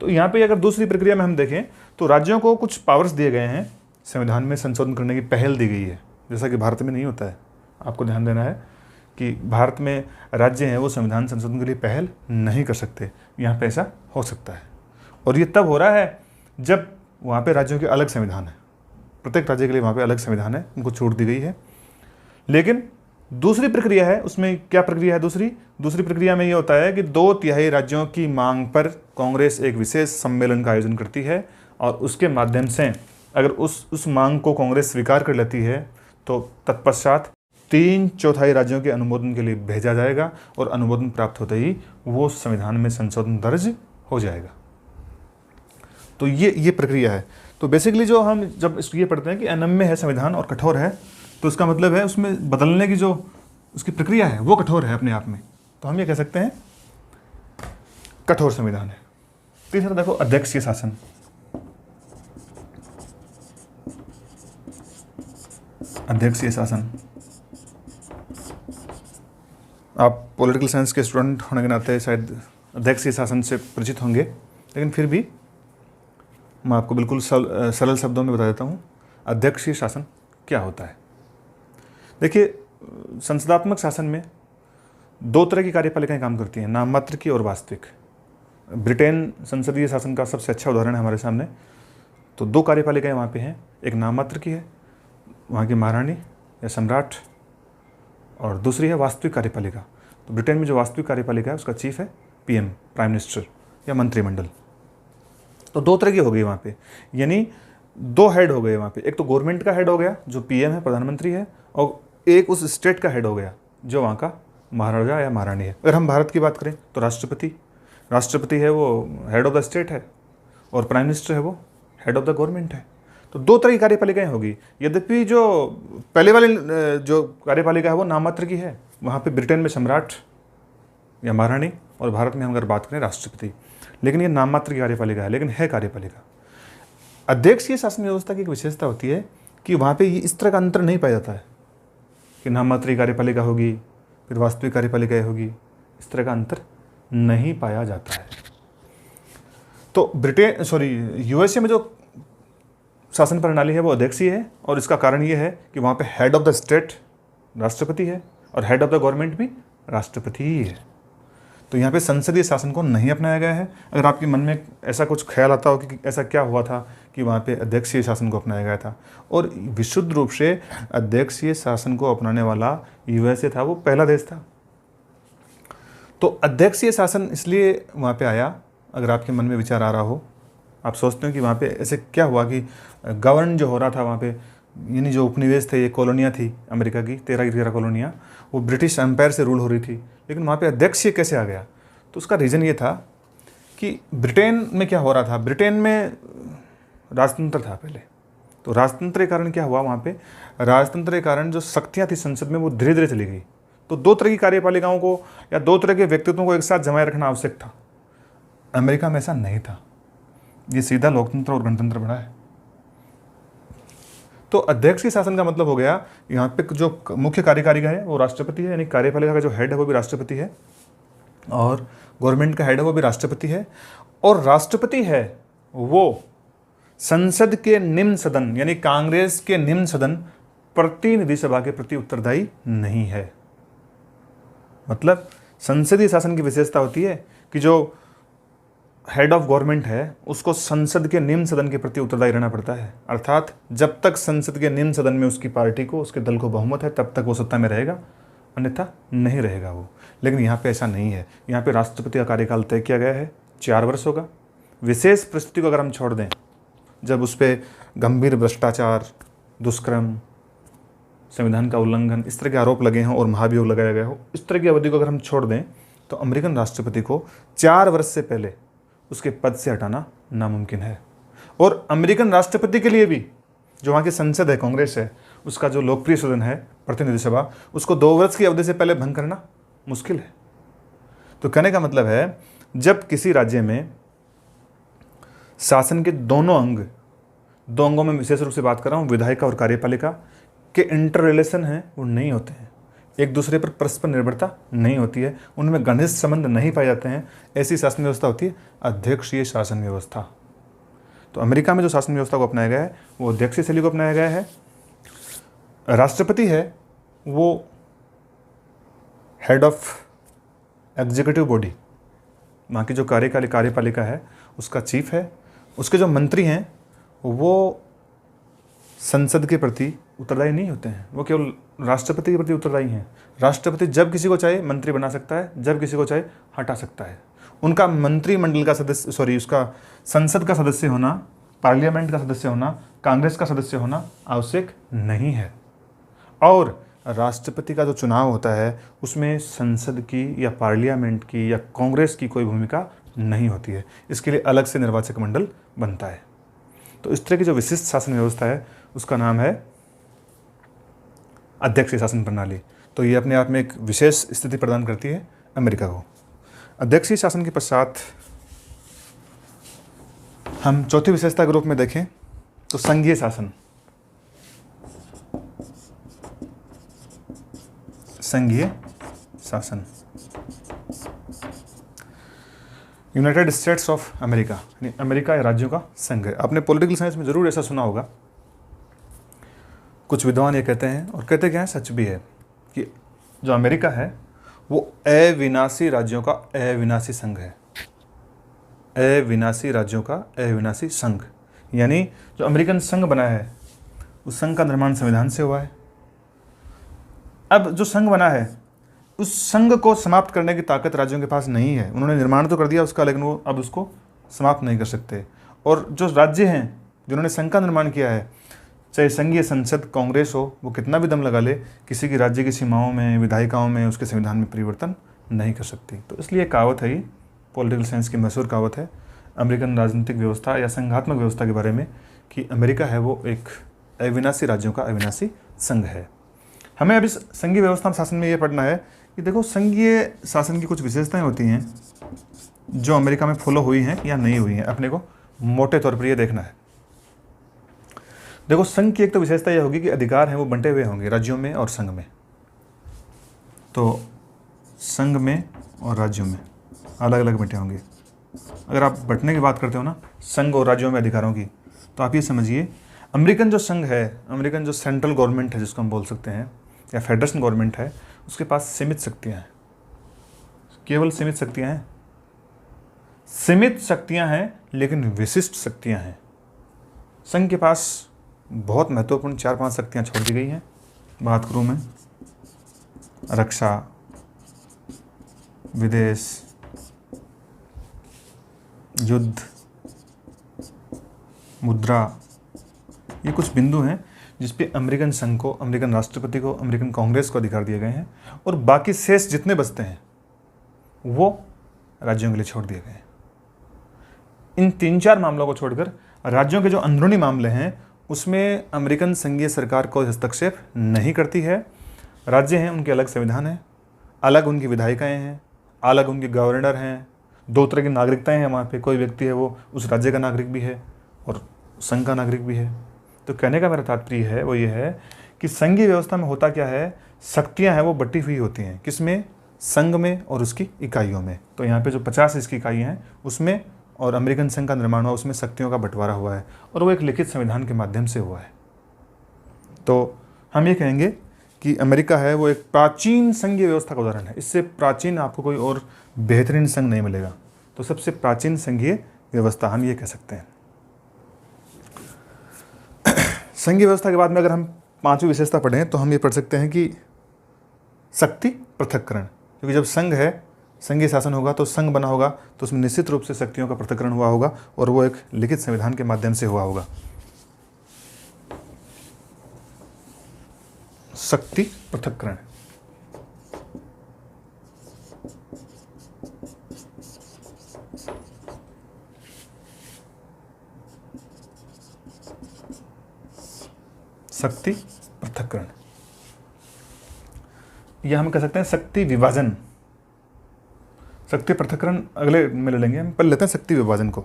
तो यहाँ पे अगर दूसरी प्रक्रिया में हम देखें तो राज्यों को कुछ पावर्स दिए गए हैं, संविधान में संशोधन करने की पहल दी गई है, जैसा कि भारत में नहीं होता है। आपको ध्यान देना है कि भारत में राज्य हैं वो संविधान संशोधन के लिए पहल नहीं कर सकते, यहाँ पे ऐसा हो सकता है। और ये तब हो रहा है जब वहाँ पे राज्यों के अलग संविधान है, प्रत्येक राज्य के लिए वहाँ पे अलग संविधान है, उनको छूट दी गई है। लेकिन दूसरी प्रक्रिया है, उसमें क्या प्रक्रिया है? दूसरी प्रक्रिया में ये होता है कि 2/3 राज्यों की मांग पर कांग्रेस एक विशेष सम्मेलन का आयोजन करती है और उसके माध्यम से अगर उस मांग को कांग्रेस स्वीकार कर लेती है तो तत्पश्चात 3/4 राज्यों के अनुमोदन के लिए भेजा जाएगा और अनुमोदन प्राप्त होते ही वो संविधान में संशोधन दर्ज हो जाएगा। तो ये प्रक्रिया है। तो बेसिकली जो हम जब ये पढ़ते हैं कि अनम्य है संविधान और कठोर है, तो इसका मतलब है उसमें बदलने की जो उसकी प्रक्रिया है वो कठोर है अपने आप में, तो हम ये कह सकते हैं कठोर संविधान है। तीसरा देखो, अध्यक्षीय शासन। अध्यक्षीय शासन, आप पॉलिटिकल साइंस के स्टूडेंट होने के नाते शायद अध्यक्षीय शासन से परिचित होंगे, लेकिन फिर भी मैं आपको बिल्कुल सरल शब्दों में बता देता हूँ अध्यक्षीय शासन क्या होता है। देखिए, संसदात्मक शासन में 2 तरह की कार्यपालिकाएं काम करती हैं, नाम मात्र की और वास्तविक। ब्रिटेन संसदीय शासन का सबसे अच्छा उदाहरण है हमारे सामने। तो 2 कार्यपालिकाएं वहाँ पे हैं, एक नाम मात्र की है, वहाँ की महारानी या सम्राट, और दूसरी है वास्तविक कार्यपालिका। तो ब्रिटेन में जो वास्तविक कार्यपालिका है उसका चीफ है पीएम, प्राइम मिनिस्टर या मंत्रिमंडल। तो 2 तरह की हो गई वहाँ पे, यानी 2 हेड हो गए वहाँ पे। एक तो गवर्नमेंट का हेड हो गया जो पीएम है, प्रधानमंत्री है, और एक उस स्टेट का हेड हो गया जो वहाँ का महाराजा या महारानी है। अगर हम भारत की बात करें तो राष्ट्रपति है, वो हेड ऑफ द स्टेट है, और प्राइम मिनिस्टर है वो हेड ऑफ द गवर्नमेंट है। तो 2 तरह की कार्यपालिकाएं होगी। यद्यपि जो पहले वाली जो कार्यपालिका है वो नाममात्र की है, वहाँ पे ब्रिटेन में सम्राट या महारानी, और भारत में हम अगर बात करें राष्ट्रपति, लेकिन ये नाममात्र की कार्यपालिका है, लेकिन है कार्यपालिका। अध्यक्षीय शासन व्यवस्था की एक विशेषता होती है कि वहाँ पे इस तरह का अंतर नहीं पाया जाता है कि नाममात्र कार्यपालिका होगी फिर वास्तविक कार्यपालिका होगी, इस तरह का अंतर नहीं पाया जाता है। तो यूएसए में जो शासन प्रणाली है वो अध्यक्षीय है, और इसका कारण ये है कि वहाँ पे हेड ऑफ द स्टेट राष्ट्रपति है और हेड ऑफ द गवर्नमेंट भी राष्ट्रपति ही है। तो यहाँ पे संसदीय शासन को नहीं अपनाया गया है। अगर आपके मन में ऐसा कुछ ख्याल आता हो कि ऐसा क्या हुआ था कि वहाँ पे अध्यक्षीय शासन को अपनाया गया था, और विशुद्ध रूप से अध्यक्षीय शासन को अपनाने वाला यूएसए था, वो पहला देश था। तो अध्यक्षीय शासन इसलिए वहाँ पे आया, अगर आपके मन में विचार आ रहा हो, आप सोचते हो कि वहाँ पे ऐसे क्या हुआ कि गवर्न जो हो रहा था वहाँ पे, यानी जो उपनिवेश थे, ये कॉलोनियाँ थी अमेरिका की 13 कॉलोनियाँ, वो ब्रिटिश एम्पायर से रूल हो रही थी, लेकिन वहाँ पे अध्यक्षीय कैसे आ गया? तो उसका रीज़न ये था कि ब्रिटेन में क्या हो रहा था, ब्रिटेन में राजतंत्र था पहले। तो राजतंत्र के कारण क्या हुआ, वहाँ पे राजतंत्र के कारण जो शक्तियाँ थी संसद में वो धीरे धीरे चली गई। तो 2 तरह की कार्यपालिकाओं को या 2 तरह के व्यक्तित्वों को एक साथ जमाए रखना आवश्यक था। अमेरिका में ऐसा नहीं था, ये सीधा लोकतंत्र और गणतंत्र बना है। तो अध्यक्षीय शासन का मतलब हो गया, यहाँ पे जो मुख्य कार्यकारी है वो राष्ट्रपति है, यानी कार्यपालिका का जो हेड है वो भी राष्ट्रपति है, और गवर्नमेंट का हेड है वो भी राष्ट्रपति है, और राष्ट्रपति है वो संसद के निम्न सदन यानी कांग्रेस के निम्न सदन प्रतिनिधि सभा के प्रति उत्तरदायी नहीं है। मतलब संसदीय शासन की विशेषता होती है कि जो हेड ऑफ गवर्नमेंट है उसको संसद के निम्न सदन के प्रति उत्तरदायी रहना पड़ता है, अर्थात जब तक संसद के निम्न सदन में उसकी पार्टी को, उसके दल को बहुमत है तब तक वो सत्ता में रहेगा, अन्यथा नहीं रहेगा वो। लेकिन यहाँ पे ऐसा नहीं है। यहाँ पे राष्ट्रपति का कार्यकाल तय किया गया है 4 वर्षों का। विशेष परिस्थिति को अगर हम छोड़ दें, जब उस पर गंभीर भ्रष्टाचार, दुष्कर्म, संविधान का उल्लंघन, इस तरह के आरोप लगे हों और महाभियोग लगाया गया हो, इस तरह की अवधि को अगर हम छोड़ दें तो अमेरिकन राष्ट्रपति को 4 वर्ष से पहले उसके पद से हटाना नामुमकिन है। और अमेरिकन राष्ट्रपति के लिए भी जो वहाँ की संसद है, कांग्रेस है, उसका जो लोकप्रिय सदन है प्रतिनिधि सभा, उसको 2 वर्ष की अवधि से पहले भंग करना मुश्किल है। तो कहने का मतलब है, जब किसी राज्य में शासन के दोनों अंग, 2 अंगों में विशेष रूप से बात कर रहा हूँ, विधायिका और कार्यपालिका के इंटर रिलेशन हैं वो नहीं होते हैं, एक दूसरे पर परस्पर निर्भरता नहीं होती है, उनमें घनिष्ठ संबंध नहीं पाए जाते हैं, ऐसी शासन व्यवस्था होती है अध्यक्षीय शासन व्यवस्था। तो अमेरिका में जो शासन व्यवस्था को अपनाया गया है वो अध्यक्षीय शैली को अपनाया गया है। राष्ट्रपति है वो हेड ऑफ एग्जीक्यूटिव बॉडी, वहाँ की जो कार्यपालिका है उसका चीफ है। उसके जो मंत्री हैं वो संसद के प्रति उत्तरदायी नहीं होते हैं, वो केवल राष्ट्रपति के प्रति उत्तरदायी हैं। राष्ट्रपति जब किसी को चाहे मंत्री बना सकता है, जब किसी को चाहे हटा सकता है। उनका मंत्रिमंडल का सदस्य उसका संसद का सदस्य होना, पार्लियामेंट का सदस्य होना, कांग्रेस का सदस्य होना आवश्यक नहीं है। और राष्ट्रपति का जो चुनाव होता है उसमें संसद की या पार्लियामेंट की या कांग्रेस की कोई भूमिका नहीं होती है, इसके लिए अलग से निर्वाचक मंडल बनता है। तो इस तरह की जो विशिष्ट शासन व्यवस्था है उसका नाम है अध्यक्षीय शासन प्रणाली। तो ये अपने आप में एक विशेष स्थिति प्रदान करती है अमेरिका को। अध्यक्षीय शासन के पश्चात हम चौथी विशेषता के रूप में देखें तो संघीय शासन। संघीय शासन यूनाइटेड स्टेट्स ऑफ अमेरिका, यानी अमेरिका या राज्यों का संघ है। आपने पॉलिटिकल साइंस में जरूर ऐसा सुना होगा। कुछ विद्वान ये कहते हैं, और कहते क्या है, सच भी है, कि जो अमेरिका है वो अविनाशी राज्यों का अविनाशी संघ है। अविनाशी राज्यों का अविनाशी संघ, यानी जो अमेरिकन संघ बना है उस संघ का निर्माण संविधान से हुआ है। अब जो संघ बना है उस संघ को समाप्त करने की ताकत राज्यों के पास नहीं है। उन्होंने निर्माण तो कर दिया उसका, लेकिन वो अब उसको समाप्त नहीं कर सकते। और जो राज्य हैं जिन्होंने संघ का निर्माण किया है, चाहे संघीय संसद कांग्रेस हो, वो कितना भी दम लगा ले, किसी की राज्य की सीमाओं में, विधायिकाओं में, उसके संविधान में परिवर्तन नहीं कर सकती। तो इसलिए कहावत है, ये पॉलिटिकल साइंस की मशहूर कहावत है अमेरिकन राजनीतिक व्यवस्था या संघात्मक व्यवस्था के बारे में, कि अमेरिका है वो एक अविनाशी राज्यों का अविनाशी संघ है। हमें अब इस संघीय व्यवस्था शासन में ये पढ़ना है कि देखो संघीय शासन की कुछ विशेषताएं होती हैं जो अमेरिका में फॉलो हुई हैं या नहीं हुई हैं, अपने को मोटे तौर पर ये देखना है। देखो संघ की एक तो विशेषता यह होगी कि अधिकार हैं वो बंटे हुए होंगे राज्यों में और संघ में। तो संघ में और राज्यों में अलग अलग बंटे होंगे। अगर आप बंटने की बात करते हो ना संघ और राज्यों में अधिकारों की, तो आप ये समझिए अमेरिकन जो संघ है, अमेरिकन जो सेंट्रल गवर्नमेंट है जिसको हम बोल सकते हैं, या फेडरेशन गवर्नमेंट है, उसके पास सीमित शक्तियाँ हैं। केवल सीमित शक्तियाँ हैं, सीमित शक्तियाँ हैं, लेकिन विशिष्ट शक्तियाँ हैं। संघ के पास बहुत महत्वपूर्ण 4-5 शक्तियाँ छोड़ दी गई हैं। बात करूँ मैं रक्षा, विदेश, युद्ध, मुद्रा, ये कुछ बिंदु हैं जिस पे अमेरिकन संघ को, अमेरिकन राष्ट्रपति को, अमेरिकन कांग्रेस को अधिकार दिए गए हैं, और बाकी शेष जितने बचते हैं वो राज्यों के लिए छोड़ दिए गए हैं। इन 3-4 मामलों को छोड़कर राज्यों के जो अंदरूनी मामले हैं उसमें अमेरिकन संघीय सरकार कोई हस्तक्षेप नहीं करती है। राज्य हैं, उनके अलग संविधान हैं, अलग उनकी विधायिकाएँ हैं, अलग उनके गवर्नर हैं, 2 तरह की नागरिकताएँ हैं वहाँ पे। कोई व्यक्ति है वो उस राज्य का नागरिक भी है और संघ का नागरिक भी है। तो कहने का मेरा तात्पर्य है वो ये है कि संघीय व्यवस्था में होता क्या है, शक्तियाँ हैं वो बटी हुई होती हैं। किसमें? संघ में और उसकी इकाइयों में। तो यहाँ पे जो 50 इसकी इकाइयाँ हैं उसमें, और अमेरिकन संघ का निर्माण हुआ उसमें शक्तियों का बंटवारा हुआ है, और वो एक लिखित संविधान के माध्यम से हुआ है। तो हम ये कहेंगे कि अमेरिका है वो एक प्राचीन संघीय व्यवस्था का उदाहरण है। इससे प्राचीन आपको कोई और बेहतरीन संघ नहीं मिलेगा। तो सबसे प्राचीन संघीय व्यवस्था हम ये कह सकते हैं। संघीय व्यवस्था के बाद में अगर हम 5वीं विशेषता पढ़ें तो हम ये पढ़ सकते हैं कि शक्ति पृथक्करण। क्योंकि जब संघ है, संघीय शासन होगा, तो संघ बना होगा, तो उसमें निश्चित रूप से शक्तियों का पृथक्करण हुआ होगा, और वो एक लिखित संविधान के माध्यम से हुआ होगा। शक्ति पृथक्करण, शक्ति पृथक्करण, या हम कह सकते हैं शक्ति विभाजन। शक्ति पृथक्करण अगले में ले लेंगे, हम पहले लेते हैं शक्ति विभाजन को।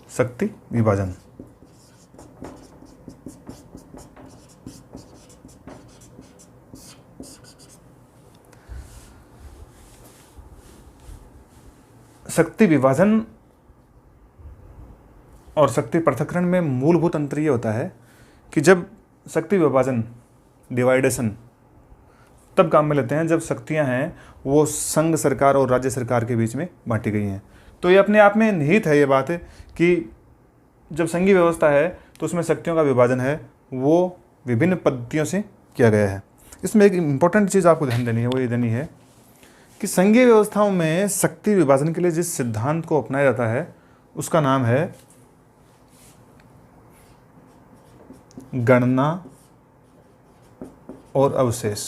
शक्ति विभाजन, शक्ति विभाजन और शक्ति पृथक्करण में मूलभूत अंतर ये होता है कि जब शक्ति विभाजन, डिवाइडेशन, तब काम में लेते हैं जब शक्तियां हैं वो संघ सरकार और राज्य सरकार के बीच में बांटी गई हैं। तो ये अपने आप में निहित है ये बात है कि जब संघीय व्यवस्था है तो उसमें शक्तियों का विभाजन है वो विभिन्न पद्धतियों से किया गया है। इसमें एक इम्पॉर्टेंट चीज़ आपको ध्यान देनी है, वो ये देनी है कि संघीय व्यवस्थाओं में शक्ति विभाजन के लिए जिस सिद्धांत को अपनाया जाता है उसका नाम है गणना और अवशेष।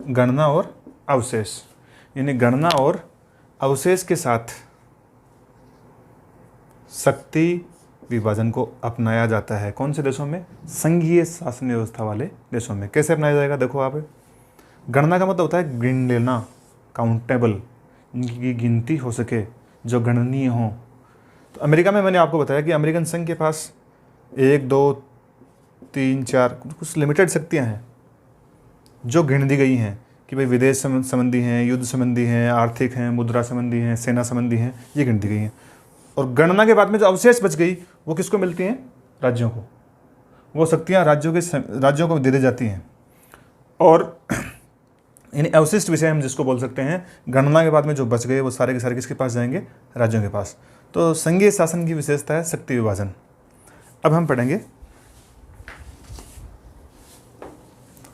गणना और अवशेष, यानी गणना और अवशेष के साथ शक्ति विभाजन को अपनाया जाता है। कौन से देशों में? संघीय शासन व्यवस्था वाले देशों में। कैसे अपनाया जाएगा? देखो आप, गणना का मतलब होता है गिन लेना, काउंटेबल, इनकी गिनती हो सके, जो गणनीय हो। तो अमेरिका में मैंने आपको बताया कि अमेरिकन संघ के पास 1 2 3 4 कुछ लिमिटेड शक्तियां हैं जो गिन दी गई हैं कि भाई विदेश संबंधी हैं, युद्ध संबंधी हैं, आर्थिक हैं, मुद्रा संबंधी हैं, सेना संबंधी हैं, ये गिन दी गई हैं। और गणना के बाद में जो अवशेष बच गई वो किसको मिलती हैं? राज्यों को। वो शक्तियाँ राज्यों को दे दी जाती हैं। और यानी अवशिष्ट विषय हम जिसको बोल सकते हैं, गणना के बाद में जो बच गए वो सारे के सारे किसके पास जाएंगे? राज्यों के पास। तो संघीय शासन की विशेषता है शक्ति विभाजन। अब हम पढ़ेंगे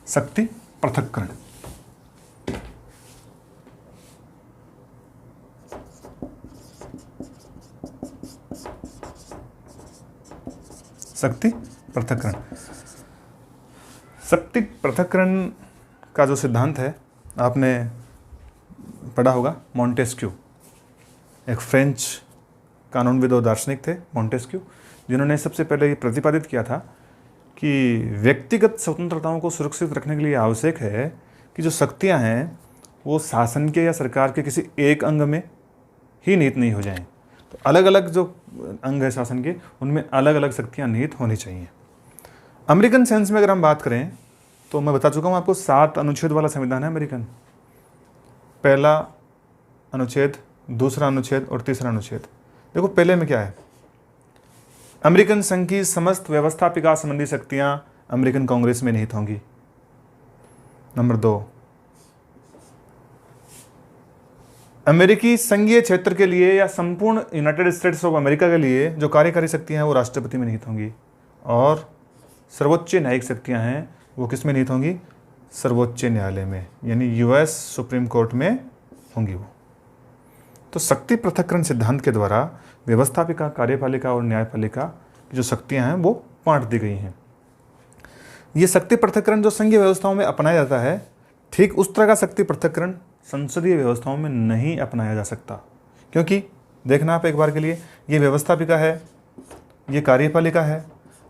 शक्ति पृथक्करण। शक्ति पृथक्करण। शक्ति पृथक्करण का जो सिद्धांत है आपने पढ़ा होगा, मॉन्टेस्क्यू, एक फ्रेंच कानूनविद और दार्शनिक थे मॉन्टेस्क्यू, जिन्होंने सबसे पहले ये प्रतिपादित किया था कि व्यक्तिगत स्वतंत्रताओं को सुरक्षित रखने के लिए आवश्यक है कि जो शक्तियां हैं वो शासन के या सरकार के किसी एक अंग में ही निहित नहीं हो जाएं। तो अलग अलग जो अंग है शासन के, उनमें अलग अलग शक्तियां निहित होनी चाहिए। अमेरिकन सेंस में अगर हम बात करें तो मैं बता चुका हूँ आपको 7 अनुच्छेद वाला संविधान है अमेरिकन। पहला अनुच्छेद, दूसरा अनुच्छेद और तीसरा अनुच्छेद। देखो पहले में क्या है, अमेरिकन संघ की समस्त व्यवस्थापिका संबंधी शक्तियां अमेरिकन कांग्रेस में निहित होंगी। नंबर 2, अमेरिकी संघीय क्षेत्र के लिए या संपूर्ण यूनाइटेड स्टेट्स ऑफ अमेरिका के लिए जो कार्यकारी शक्तियां हैं वो राष्ट्रपति में निहित होंगी। और सर्वोच्च न्यायिक शक्तियां हैं वो किस में निहित होंगी? सर्वोच्च न्यायालय में, यानी यूएस सुप्रीम कोर्ट में होंगी वो। तो शक्ति पृथक्करण सिद्धांत के द्वारा व्यवस्थापिका, कार्यपालिका और न्यायपालिका की जो शक्तियां हैं वो बांट दी गई हैं। ये शक्ति पृथक्करण जो संघीय व्यवस्थाओं में अपनाया जाता है, ठीक उस तरह का शक्ति पृथक्करण संसदीय व्यवस्थाओं में नहीं अपनाया जा सकता। क्योंकि देखना आप एक बार के लिए, ये व्यवस्थापिका है, ये कार्यपालिका है।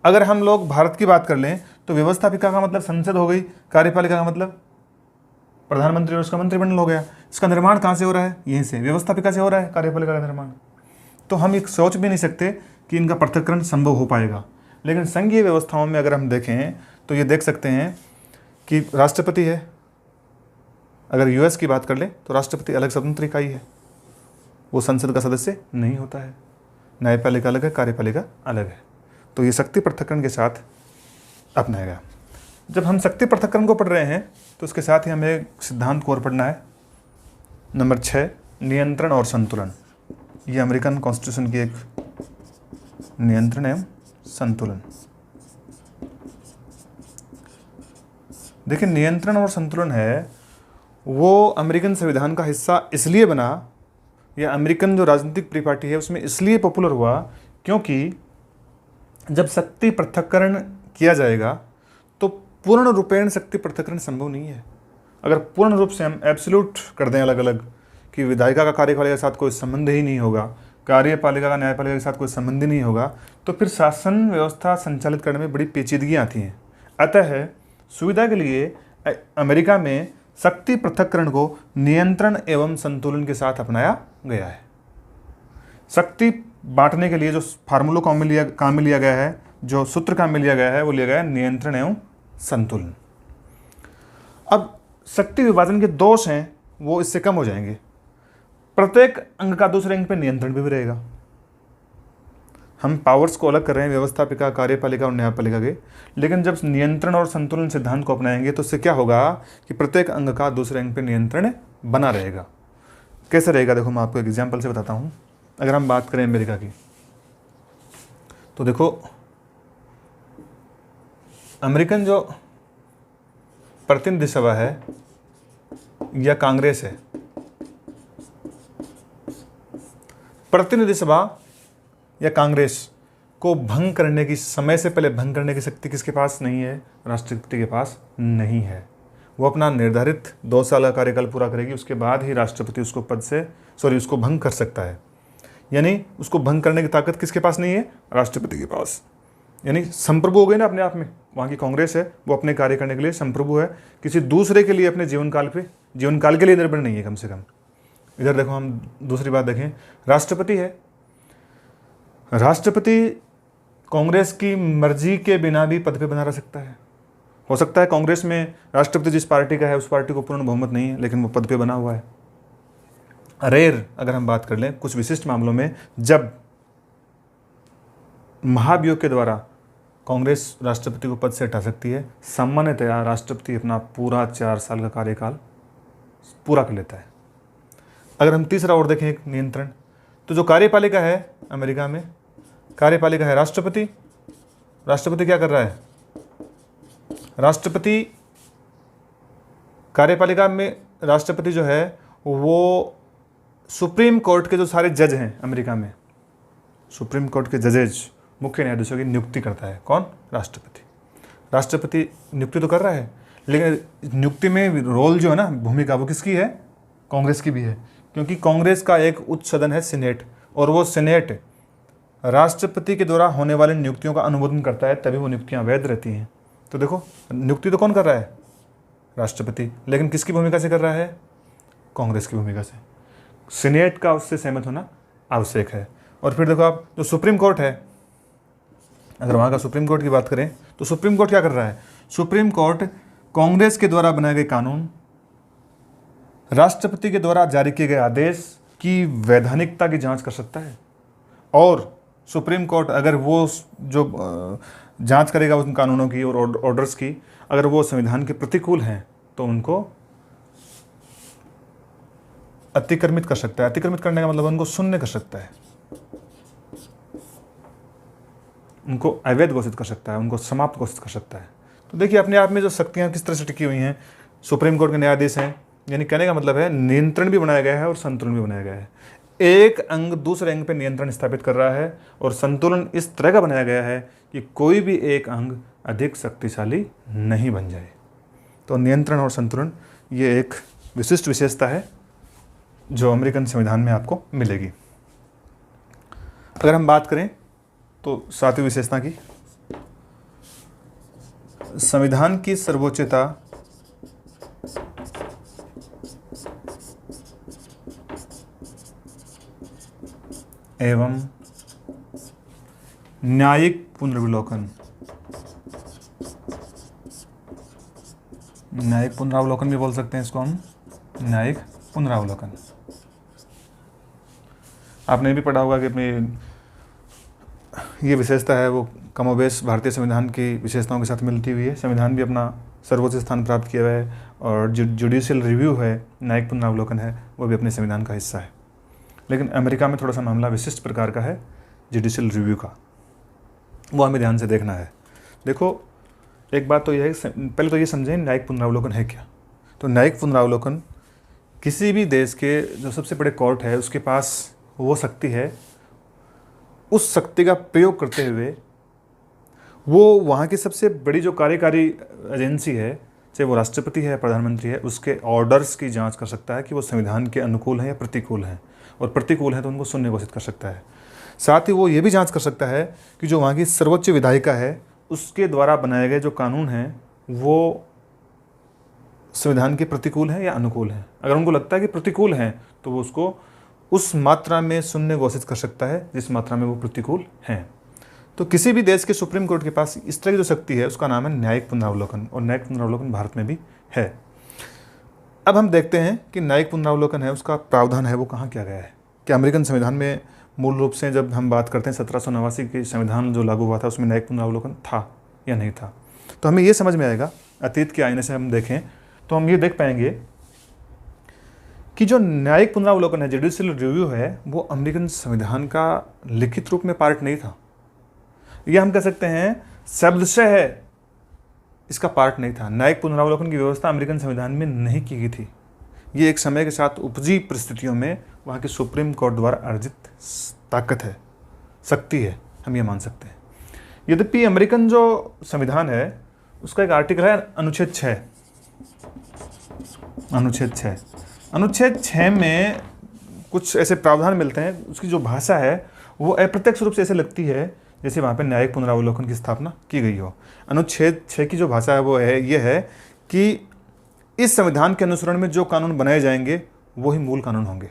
अगर हम लोग भारत की बात कर लें तो व्यवस्थापिका का मतलब संसद हो गई, कार्यपालिका का मतलब प्रधानमंत्री और उसका मंत्रिमंडल हो गया। इसका निर्माण कहाँ से हो रहा है? यहीं से, व्यवस्थापिका से हो रहा है कार्यपालिका का निर्माण। तो हम एक सोच भी नहीं सकते कि इनका पृथक्करण संभव हो पाएगा। लेकिन संघीय व्यवस्थाओं में अगर हम देखें तो ये देख सकते हैं कि राष्ट्रपति है। अगर यूएस की बात कर लें तो राष्ट्रपति अलग स्वतंत्र इकाई है, वो संसद का सदस्य नहीं होता है। न्यायपालिका अलग है, कार्यपालिका अलग है। तो ये शक्ति पृथक्करण के साथ अपनाया गया। जब हम शक्ति पृथक्करण को पढ़ रहे हैं तो उसके साथ ही हमें एक सिद्धांत को और पढ़ना है। नंबर 6, नियंत्रण और संतुलन। ये अमेरिकन कॉन्स्टिट्यूशन की एक नियंत्रण एवं संतुलन। देखिए, नियंत्रण और संतुलन है वो अमेरिकन संविधान का हिस्सा इसलिए बना, या अमेरिकन जो राजनीतिक परिपाटी है उसमें इसलिए पॉपुलर हुआ क्योंकि जब शक्ति पृथक्करण किया जाएगा तो पूर्ण रूपेण शक्ति पृथक्करण संभव नहीं है। अगर पूर्ण रूप से हम एब्सोल्यूट कर दें अलग अलग कि विधायिका का कार्यपालिका के साथ कोई संबंध ही नहीं होगा, कार्यपालिका का न्यायपालिका के साथ कोई संबंध ही नहीं होगा, तो फिर शासन व्यवस्था संचालित करने में बड़ी पेचीदगियाँ आती हैं। अतः सुविधा के लिए अमेरिका में शक्ति पृथक्करण को नियंत्रण एवं संतुलन के साथ अपनाया गया है। शक्ति बांटने के लिए जो फार्मूला काम में लिया गया है, जो सूत्र काम में लिया गया है, वो लिया गया है नियंत्रण एवं संतुलन। अब शक्ति विभाजन के दोष हैं वो इससे कम हो जाएंगे। प्रत्येक अंग का दूसरे अंग पे नियंत्रण भी रहेगा। हम पावर्स को अलग कर रहे हैं, व्यवस्थापिका, कार्यपालिका और न्यायपालिका के, लेकिन जब नियंत्रण और संतुलन सिद्धांत को अपनाएंगे तो उससे क्या होगा कि प्रत्येक अंग का दूसरे अंग पे नियंत्रण बना रहेगा। कैसे रहेगा देखो, मैं आपको एक एग्जाम्पल से बताता हूँ। अगर हम बात करें अमेरिका की, तो देखो अमेरिकन जो प्रतिनिधि सभा है या कांग्रेस है, प्रतिनिधि सभा या कांग्रेस को भंग करने की, समय से पहले भंग करने की शक्ति किसके पास नहीं है? राष्ट्रपति के पास नहीं है। वो अपना निर्धारित 2 साल का कार्यकाल पूरा करेगी, उसके बाद ही राष्ट्रपति उसको उसको भंग कर सकता है। यानी उसको भंग करने की ताकत किसके पास नहीं है? राष्ट्रपति के पास। यानी संप्रभु हो गए ना अपने आप में। वहाँ की कांग्रेस है वो अपने कार्य करने के लिए संप्रभु है, किसी दूसरे के लिए अपने जीवन काल के लिए निर्भर नहीं है कम से कम। इधर देखो, हम दूसरी बात देखें, राष्ट्रपति है। राष्ट्रपति कांग्रेस की मर्जी के बिना भी पद पे बना रह सकता है। हो सकता है कांग्रेस में राष्ट्रपति जिस पार्टी का है उस पार्टी को पूर्ण बहुमत नहीं है, लेकिन वो पद पे बना हुआ है। रेयर अगर हम बात कर लें, कुछ विशिष्ट मामलों में जब महाभियोग के द्वारा कांग्रेस राष्ट्रपति को पद से हटा सकती है, सामान्यतया राष्ट्रपति अपना पूरा 4 साल का कार्यकाल पूरा कर लेता है। अगर हम तीसरा और देखें, एक नियंत्रण, तो जो कार्यपालिका है अमेरिका में, कार्यपालिका है राष्ट्रपति। राष्ट्रपति क्या कर रहा है? राष्ट्रपति कार्यपालिका में राष्ट्रपति जो है वो सुप्रीम कोर्ट के जो सारे जज हैं अमेरिका में, सुप्रीम कोर्ट के जजेज, मुख्य न्यायाधीशों की नियुक्ति करता है। कौन? राष्ट्रपति। राष्ट्रपति नियुक्ति तो कर रहा है, लेकिन नियुक्ति में रोल जो है ना, भूमिका, वो किसकी है? कांग्रेस की भी है, क्योंकि कांग्रेस का एक उच्च सदन है सीनेट, और वो सीनेट राष्ट्रपति के द्वारा होने वाली नियुक्तियों का अनुमोदन करता है, तभी वो नियुक्तियां वैध रहती हैं। तो देखो, नियुक्ति तो कौन कर रहा है? राष्ट्रपति, लेकिन किसकी भूमिका से कर रहा है? कांग्रेस की भूमिका से। सीनेट का उससे सहमत होना आवश्यक है। और फिर देखो आप, जो सुप्रीम कोर्ट है, अगर वहाँ का सुप्रीम कोर्ट की बात करें, तो सुप्रीम कोर्ट क्या कर रहा है? सुप्रीम कोर्ट कांग्रेस के द्वारा बनाए गए कानून, राष्ट्रपति के द्वारा जारी किए गए आदेश की वैधानिकता की जांच कर सकता है। और सुप्रीम कोर्ट अगर वो जो जांच करेगा उन कानूनों की और ऑर्डर्स की, अगर वो संविधान के प्रतिकूल हैं तो उनको अतिक्रमित कर सकता है। अतिक्रमित करने का मतलब उनको शून्य कर सकता है, उनको अवैध घोषित कर सकता है, उनको समाप्त घोषित कर सकता है। तो देखिए अपने आप में जो शक्तियाँ किस तरह से टिकी हुई हैं। सुप्रीम कोर्ट के न्यायाधीश हैं, यानी कहने का मतलब है नियंत्रण भी बनाया गया है और संतुलन भी बनाया गया है। एक अंग दूसरे अंग पर नियंत्रण स्थापित कर रहा है, और संतुलन इस तरह का बनाया गया है कि कोई भी एक अंग अधिक शक्तिशाली नहीं बन जाए। तो नियंत्रण और संतुलन ये एक विशिष्ट विशेषता है जो अमेरिकन संविधान में आपको मिलेगी। अगर हम बात करें तो 7वीं विशेषता की, संविधान की सर्वोच्चता एवं न्यायिक पुनर्विलोकन। न्यायिक पुनरावलोकन भी बोल सकते हैं इसको हम, न्यायिक पुनरावलोकन। आपने भी पढ़ा होगा कि अपनी ये विशेषता है वो कमोबेश भारतीय संविधान की विशेषताओं के साथ मिलती हुई है। संविधान भी अपना सर्वोच्च स्थान प्राप्त किया हुआ है, और जो जुडिशियल रिव्यू है, न्यायिक पुनरावलोकन है, वो भी अपने संविधान का हिस्सा है। लेकिन अमेरिका में थोड़ा सा मामला विशिष्ट प्रकार का है जुडिशियल रिव्यू का, वो हमें ध्यान से देखना है। देखो एक बात तो यह है, पहले तो ये समझें न्यायिक पुनरावलोकन है क्या। तो न्यायिक पुनरावलोकन किसी भी देश के जो सबसे बड़े कोर्ट है उसके पास वो शक्ति है, उस शक्ति का प्रयोग करते हुए वो वहाँ की सबसे बड़ी जो कार्यकारी एजेंसी है, चाहे वो राष्ट्रपति है, प्रधानमंत्री है, उसके ऑर्डर्स की जांच कर सकता है कि वो संविधान के अनुकूल हैं या प्रतिकूल हैं, और प्रतिकूल हैं तो उनको शून्य घोषित कर सकता है। साथ ही वो ये भी जांच कर सकता है कि जो वहाँ की सर्वोच्च विधायिका है उसके द्वारा बनाए गए जो कानून हैं वो संविधान के प्रतिकूल हैं या अनुकूल हैं। अगर उनको लगता है कि प्रतिकूल हैं तो वो उसको उस मात्रा में शून्य घोषित कर सकता है जिस मात्रा में वो प्रतिकूल हैं। तो किसी भी देश के सुप्रीम कोर्ट के पास इस तरह की जो शक्ति है उसका नाम है न्यायिक पुनरावलोकन, और न्यायिक पुनरावलोकन भारत में भी है। अब हम देखते हैं कि न्यायिक पुनरावलोकन है उसका प्रावधान है वो कहाँ किया गया है। कि अमेरिकन संविधान में मूल रूप से जब हम बात करते हैं 1789 की संविधान जो लागू हुआ था उसमें न्यायिक पुनरावलोकन था या नहीं था, तो हमें ये समझ में आएगा। अतीत के आईने से हम देखें तो हम ये देख पाएंगे कि जो न्यायिक पुनरावलोकन है, जुडिशियल रिव्यू है, वो अमेरिकन संविधान का लिखित रूप में पार्ट नहीं था। यह हम कह सकते हैं शब्दशः है इसका पार्ट नहीं था। न्यायिक पुनरावलोकन की व्यवस्था अमेरिकन संविधान में नहीं की गई थी। ये एक समय के साथ उपजी परिस्थितियों में वहाँ के सुप्रीम कोर्ट द्वारा अर्जित ताकत है, शक्ति है, हम ये मान सकते हैं। यद्यपि अमेरिकन जो संविधान है उसका एक आर्टिकल है अनुच्छेद 6। अनुच्छेद 6 में कुछ ऐसे प्रावधान मिलते हैं, उसकी जो भाषा है वो अप्रत्यक्ष रूप से ऐसे लगती है जैसे वहाँ पे न्यायिक पुनरावलोकन की स्थापना की गई हो। अनुच्छेद 6 की जो भाषा है वो ये है कि इस संविधान के अनुसरण में जो कानून बनाए जाएंगे वही मूल कानून होंगे।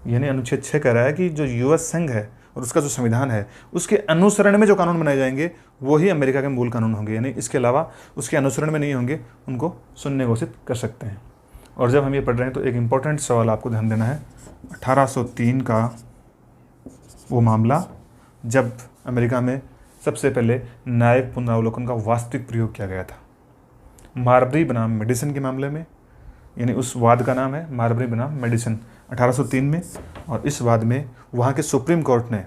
यानी अनुच्छेद 6 कह रहा है कि जो यूएस संघ है और उसका जो संविधान है उसके अनुसरण में जो कानून बनाए जाएंगे वही अमेरिका के मूल कानून होंगे, यानी इसके अलावा उसके अनुसरण में नहीं होंगे, उनको शून्य घोषित कर सकते हैं। और जब हम ये पढ़ रहे हैं तो एक इम्पॉर्टेंट सवाल आपको ध्यान देना है, 1803 का वो मामला जब अमेरिका में सबसे पहले न्यायिक पुनरावलोकन का वास्तविक प्रयोग किया गया था। मार्बरी बनाम मेडिसन के मामले में, यानी उस वाद का नाम है मार्बरी बनाम मेडिसन 1803 में। और इस वाद में वहाँ के सुप्रीम कोर्ट ने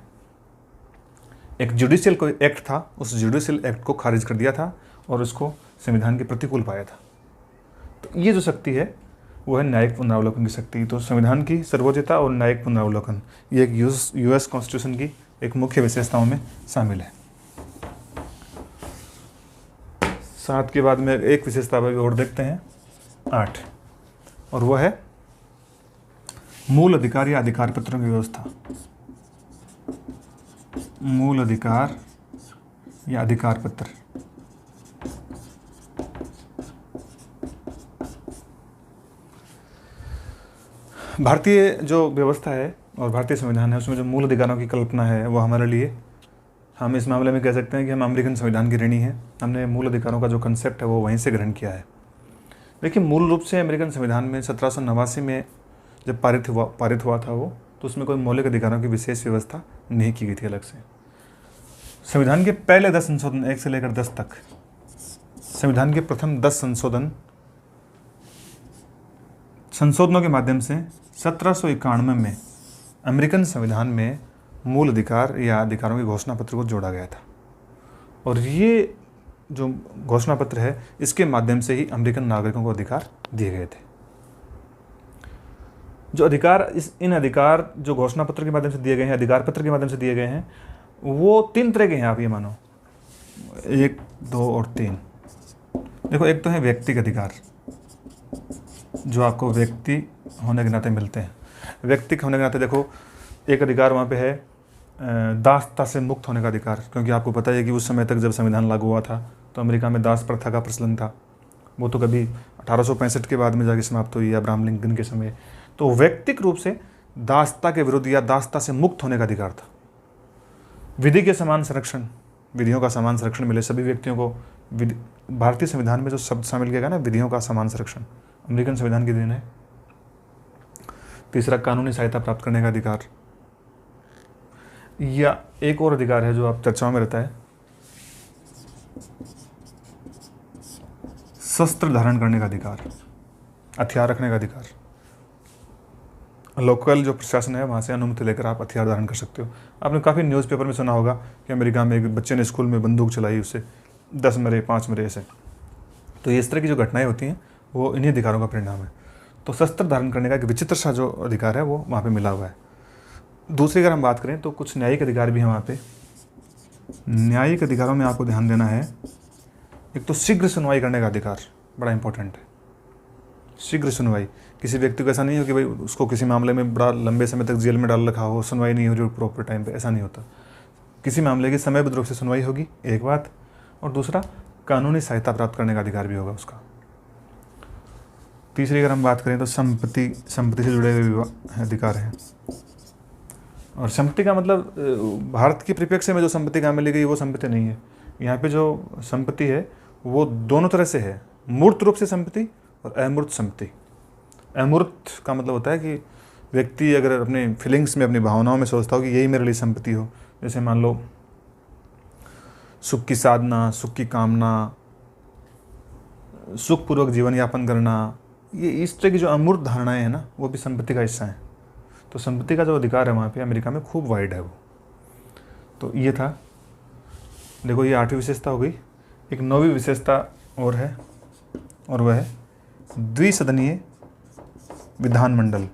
एक जुडिशियल कोई एक्ट था, उस जुडिशियल एक्ट को खारिज कर दिया था और उसको संविधान के प्रतिकूल पाया था। तो ये जो शक्ति है वो है न्यायिक पुनरावलोकन की शक्ति। तो संविधान की सर्वोच्चता और न्यायिक पुनरावलोकन ये एक यूएस कॉन्स्टिट्यूशन की एक मुख्य विशेषताओं में शामिल है। 7 के बाद में एक विशेषता और देखते हैं, 8, और वह है मूल अधिकार या अधिकार पत्रों की व्यवस्था। मूल अधिकार या अधिकार पत्र। भारतीय जो व्यवस्था है और भारतीय संविधान है उसमें जो मूल अधिकारों की कल्पना है वो हमारे लिए, हम इस मामले में कह सकते हैं कि हम अमेरिकन संविधान की ऋणी हैं। हमने मूल अधिकारों का जो कंसेप्ट है वो वहीं से ग्रहण किया है। देखिए, मूल रूप से अमेरिकन संविधान में 1789 में जब पारित हुआ था वो, तो उसमें कोई मौलिक अधिकारों की विशेष व्यवस्था नहीं की गई थी अलग से। संविधान के पहले 10 संशोधन 1 से लेकर 10 तक, संविधान के प्रथम 10 संशोधनों के माध्यम से 1791 में अमेरिकन संविधान में मूल अधिकार या अधिकारों के घोषणा पत्र को जोड़ा गया था। और ये जो घोषणा पत्र है इसके माध्यम से ही अमेरिकन नागरिकों को अधिकार दिए गए थे। जो अधिकार इन अधिकार जो घोषणा पत्र के माध्यम से दिए गए हैं, अधिकार पत्र के माध्यम से दिए गए हैं, वो 3 तरह के हैं। आप ये मानो 1, 2 और 3। देखो, एक तो है व्यक्तिगत अधिकार जो आपको व्यक्ति होने के नाते मिलते हैं। व्यक्ति होने के नाते देखो, एक अधिकार वहाँ पे है दासता से मुक्त होने का अधिकार, क्योंकि आपको पता है कि उस समय तक जब संविधान लागू हुआ था तो अमेरिका में दास प्रथा का प्रचलन था। वो तो कभी 1865 के बाद में जाके समाप्त हुई, अब्राहम लिंकन के समय। तो व्यक्तिगत रूप से दासता के विरुद्ध या दासता से मुक्त होने का अधिकार था। विधि के समान संरक्षण, विधियों का समान संरक्षण मिले सभी व्यक्तियों को। भारतीय संविधान में जो शब्द शामिल किया गया ना, विधियों का समान संरक्षण, अमेरिकन संविधान की देन है। तीसरा, कानूनी सहायता प्राप्त करने का अधिकार, या एक और अधिकार है जो आप चर्चाओं में रहता है, शस्त्र धारण करने का अधिकार, हथियार रखने का अधिकार। लोकल जो प्रशासन है वहाँ से अनुमति लेकर आप हथियार धारण कर सकते हो। आपने काफ़ी न्यूज़पेपर में सुना होगा कि अमेरिका में एक बच्चे ने स्कूल में बंदूक चलाई, उससे 10 मरे, 5 मरे, ऐसे। तो ये इस तरह की जो घटनाएं होती हैं वो इन्हीं अधिकारों का परिणाम है। तो शस्त्र धारण करने का एक विचित्र सा जो अधिकार है वो वहाँ पे मिला हुआ है। दूसरी अगर हम बात करें तो कुछ न्यायिक अधिकार भी हैं वहाँ पे। न्यायिक अधिकारों में आपको ध्यान देना है, एक तो शीघ्र सुनवाई करने का अधिकार, बड़ा इंपॉर्टेंट है। शीघ्र सुनवाई, किसी व्यक्ति को ऐसा नहीं हो कि भाई उसको किसी मामले में बड़ा लंबे समय तक जेल में डाल रखा हो, सुनवाई नहीं हो रही प्रॉपर टाइम पे, ऐसा नहीं होता। किसी मामले की समयबद्ध रूप से सुनवाई होगी, एक बात, और दूसरा कानूनी सहायता प्राप्त करने का अधिकार भी होगा उसका। तीसरी अगर हम बात करें तो संपत्ति से जुड़े हुए अधिकार हैं। और संपत्ति का मतलब भारत की परिप्रेक्ष्य में जो संपत्ति कहाँ मिली गई वो संपत्ति नहीं है। यहाँ पे जो संपत्ति है वो दोनों तरह से है, मूर्त रूप से संपत्ति और अमूर्त संपत्ति। अमूर्त का मतलब होता है कि व्यक्ति अगर अपने फीलिंग्स में, अपनी भावनाओं में सोचता हो कि यही मेरे लिए संपत्ति हो, जैसे मान लो सुख की साधना, सुख की कामना, सुखपूर्वक जीवन यापन करना, ये इस तरह की जो अमूर्त धारणाएं हैं ना, वो भी संपत्ति का हिस्सा है। तो संपत्ति का जो अधिकार है वहाँ पे अमेरिका में खूब वाइड है वो। तो ये था, देखो ये 8वीं विशेषता हो गई। एक 9वीं विशेषता और है, और वह है द्विसदनीय विधानमंडल।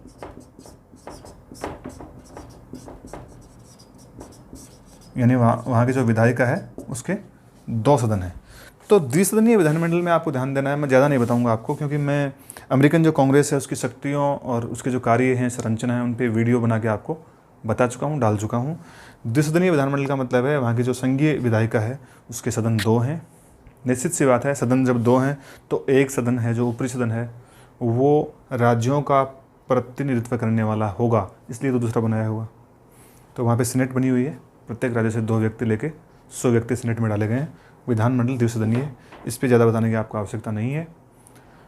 यानी वहाँ की जो विधायिका है उसके 2 सदन हैं। तो द्विसदनीय विधानमंडल में आपको ध्यान देना है, मैं ज़्यादा नहीं बताऊंगा आपको, क्योंकि मैं अमेरिकन जो कांग्रेस है उसकी शक्तियों और उसके जो कार्य हैं, संरचना है, उन पे वीडियो बना के आपको बता चुका हूँ, डाल चुका हूँ। द्विसदनीय विधानमंडल का मतलब है वहाँ की जो संघीय विधायिका है उसके सदन 2 हैं। निश्चित सी बात है, सदन जब 2 हैं तो एक सदन है जो ऊपरी सदन है वो राज्यों का प्रतिनिधित्व करने वाला होगा, इसलिए तो दूसरा बनाया हुआ। तो वहाँ पे सीनेट बनी हुई है, प्रत्येक राज्य से 2 व्यक्ति लेके 100 व्यक्ति सीनेट में डाले गए हैं। विधानमंडल द्विसदनीय, इस पे ज़्यादा बताने की आपको आवश्यकता नहीं है।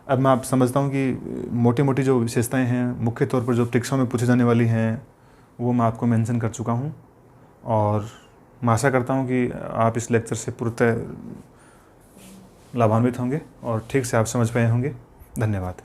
अब मैं आप समझता हूँ कि मोटी मोटी जो विशेषताएं हैं, मुख्य तौर पर जो परीक्षाओं में पूछी जाने वाली हैं, वो मैं आपको मेंशन कर चुका हूँ। और मैं आशा करता हूँ कि आप इस लेक्चर से पूर्णतः लाभान्वित होंगे और ठीक से आप समझ पाए होंगे। धन्यवाद।